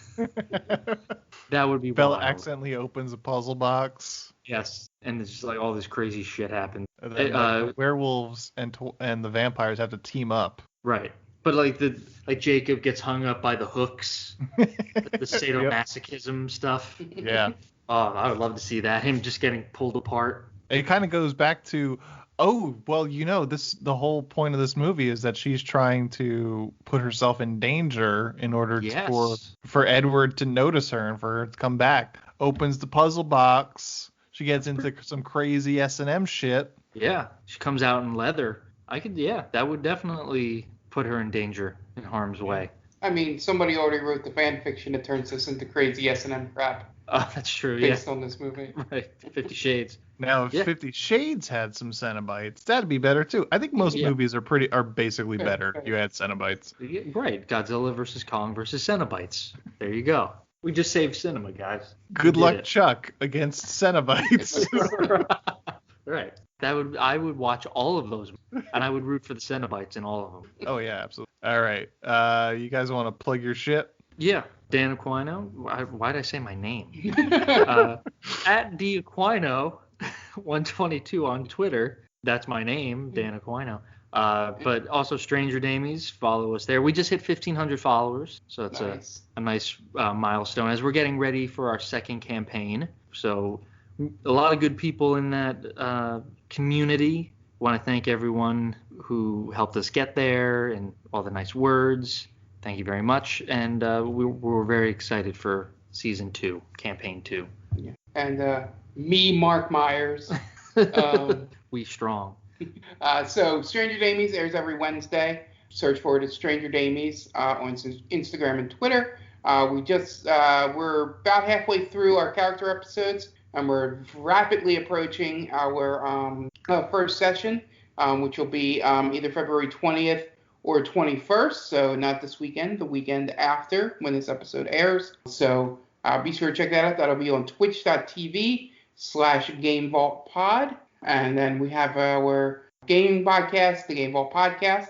Speaker 6: That would be
Speaker 5: Bella
Speaker 6: wild.
Speaker 5: accidentally opens a puzzle box.
Speaker 6: Yes, and it's just like all this crazy shit happens.
Speaker 5: And then, the werewolves and the vampires have to team up.
Speaker 6: Right. But like Jacob gets hung up by the hooks, the sadomasochism stuff.
Speaker 5: Yeah.
Speaker 6: Oh, I would love to see that. Him just getting pulled apart.
Speaker 5: It kind of goes back to, the whole point of this movie is that she's trying to put herself in danger in order for Edward to notice her and for her to come back. Opens the puzzle box. She gets into some crazy S&M shit.
Speaker 6: Yeah, she comes out in leather. That would definitely put her in danger, in harm's way.
Speaker 7: I mean, somebody already wrote the fan fiction that turns this into crazy S&M crap.
Speaker 6: Oh, that's true,
Speaker 7: based on this movie.
Speaker 6: Right, 50 Shades.
Speaker 5: Now, if 50 Shades had some Cenobites, that'd be better too. I think most movies are basically better if you had Cenobites.
Speaker 6: Yeah, right, Godzilla versus Kong versus Cenobites. There you go. We just saved cinema, guys.
Speaker 5: Good luck, Chuck, against Cenobites.
Speaker 6: Right. I would watch all of those, and I would root for the Cenobites in all of them.
Speaker 5: Oh yeah, absolutely. All right, you guys want to plug your shit?
Speaker 6: Yeah, Dan Aquino. Why did I say my name? At D Aquino 122 on Twitter. That's my name, Dan Aquino. But also Stranger Damies, follow us there. We just hit 1,500 followers, so that's a nice milestone as we're getting ready for our second campaign. So a lot of good people in that community. Want to thank everyone who helped us get there and all the nice words. Thank you very much, and we're very excited for season 2, campaign 2.
Speaker 7: Yeah. And me, Mark Myers.
Speaker 6: We strong.
Speaker 7: So Stranger Damies airs every Wednesday. Search for it as Stranger Damies on Instagram and Twitter. We're about halfway through our character episodes, and we're rapidly approaching our first session, which will be either February 20th or 21st. So not this weekend, the weekend after when this episode airs. So be sure to check that out. That'll be on twitch.tv/GameVaultPod. And then we have our gaming podcast, the Game Vault Podcast,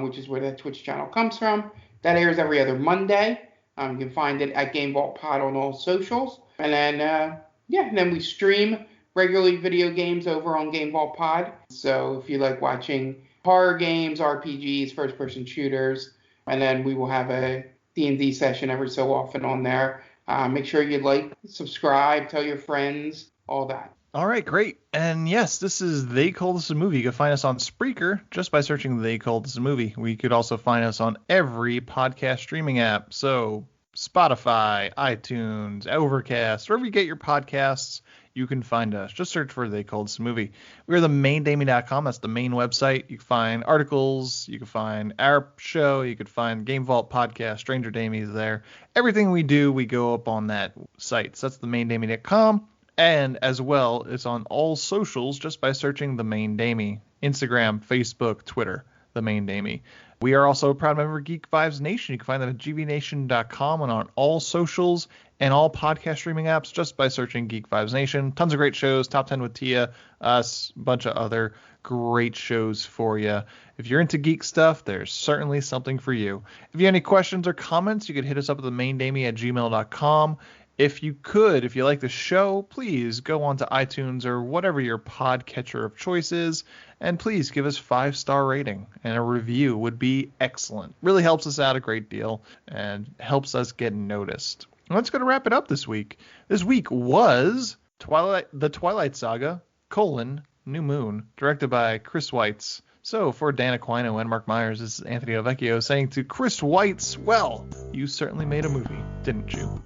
Speaker 7: which is where that Twitch channel comes from. That airs every other Monday. You can find it at Game Vault Pod on all socials. And then, and then we stream regularly video games over on Game Vault Pod. So if you like watching horror games, RPGs, first-person shooters, and then we will have a D&D session every so often on there. Make sure you like, subscribe, tell your friends, all that.
Speaker 5: All right, great. And yes, this is They Call This a Movie. You can find us on Spreaker just by searching They Call This a Movie. We could also find us on every podcast streaming app. So Spotify, iTunes, Overcast, wherever you get your podcasts, you can find us. Just search for They Call This a Movie. We're themaindamie.com. That's the main website. You can find articles. You can find our show. You could find Game Vault Podcast, Stranger Damies there. Everything we do, we go up on that site. So that's themaindamie.com. And as well, it's on all socials just by searching The Main Damie. Instagram, Facebook, Twitter, The Main Damie. We are also a proud member of Geek Vibes Nation. You can find them at gvnation.com and on all socials and all podcast streaming apps just by searching Geek Vibes Nation. Tons of great shows, Top 10 with Tia, us, a bunch of other great shows for you. If you're into geek stuff, there's certainly something for you. If you have any questions or comments, you can hit us up at themaindamie@gmail.com. If you like the show, please go on to iTunes or whatever your podcatcher of choice is, and please give us 5-star rating, and a review would be excellent. Really helps us out a great deal and helps us get noticed. And that's going to wrap it up this week. This week was The Twilight Saga, New Moon, directed by Chris Weitz. So for Dan Aquino and Mark Myers, this is Anthony Ovecchio saying to Chris Weitz, well, you certainly made a movie, didn't you?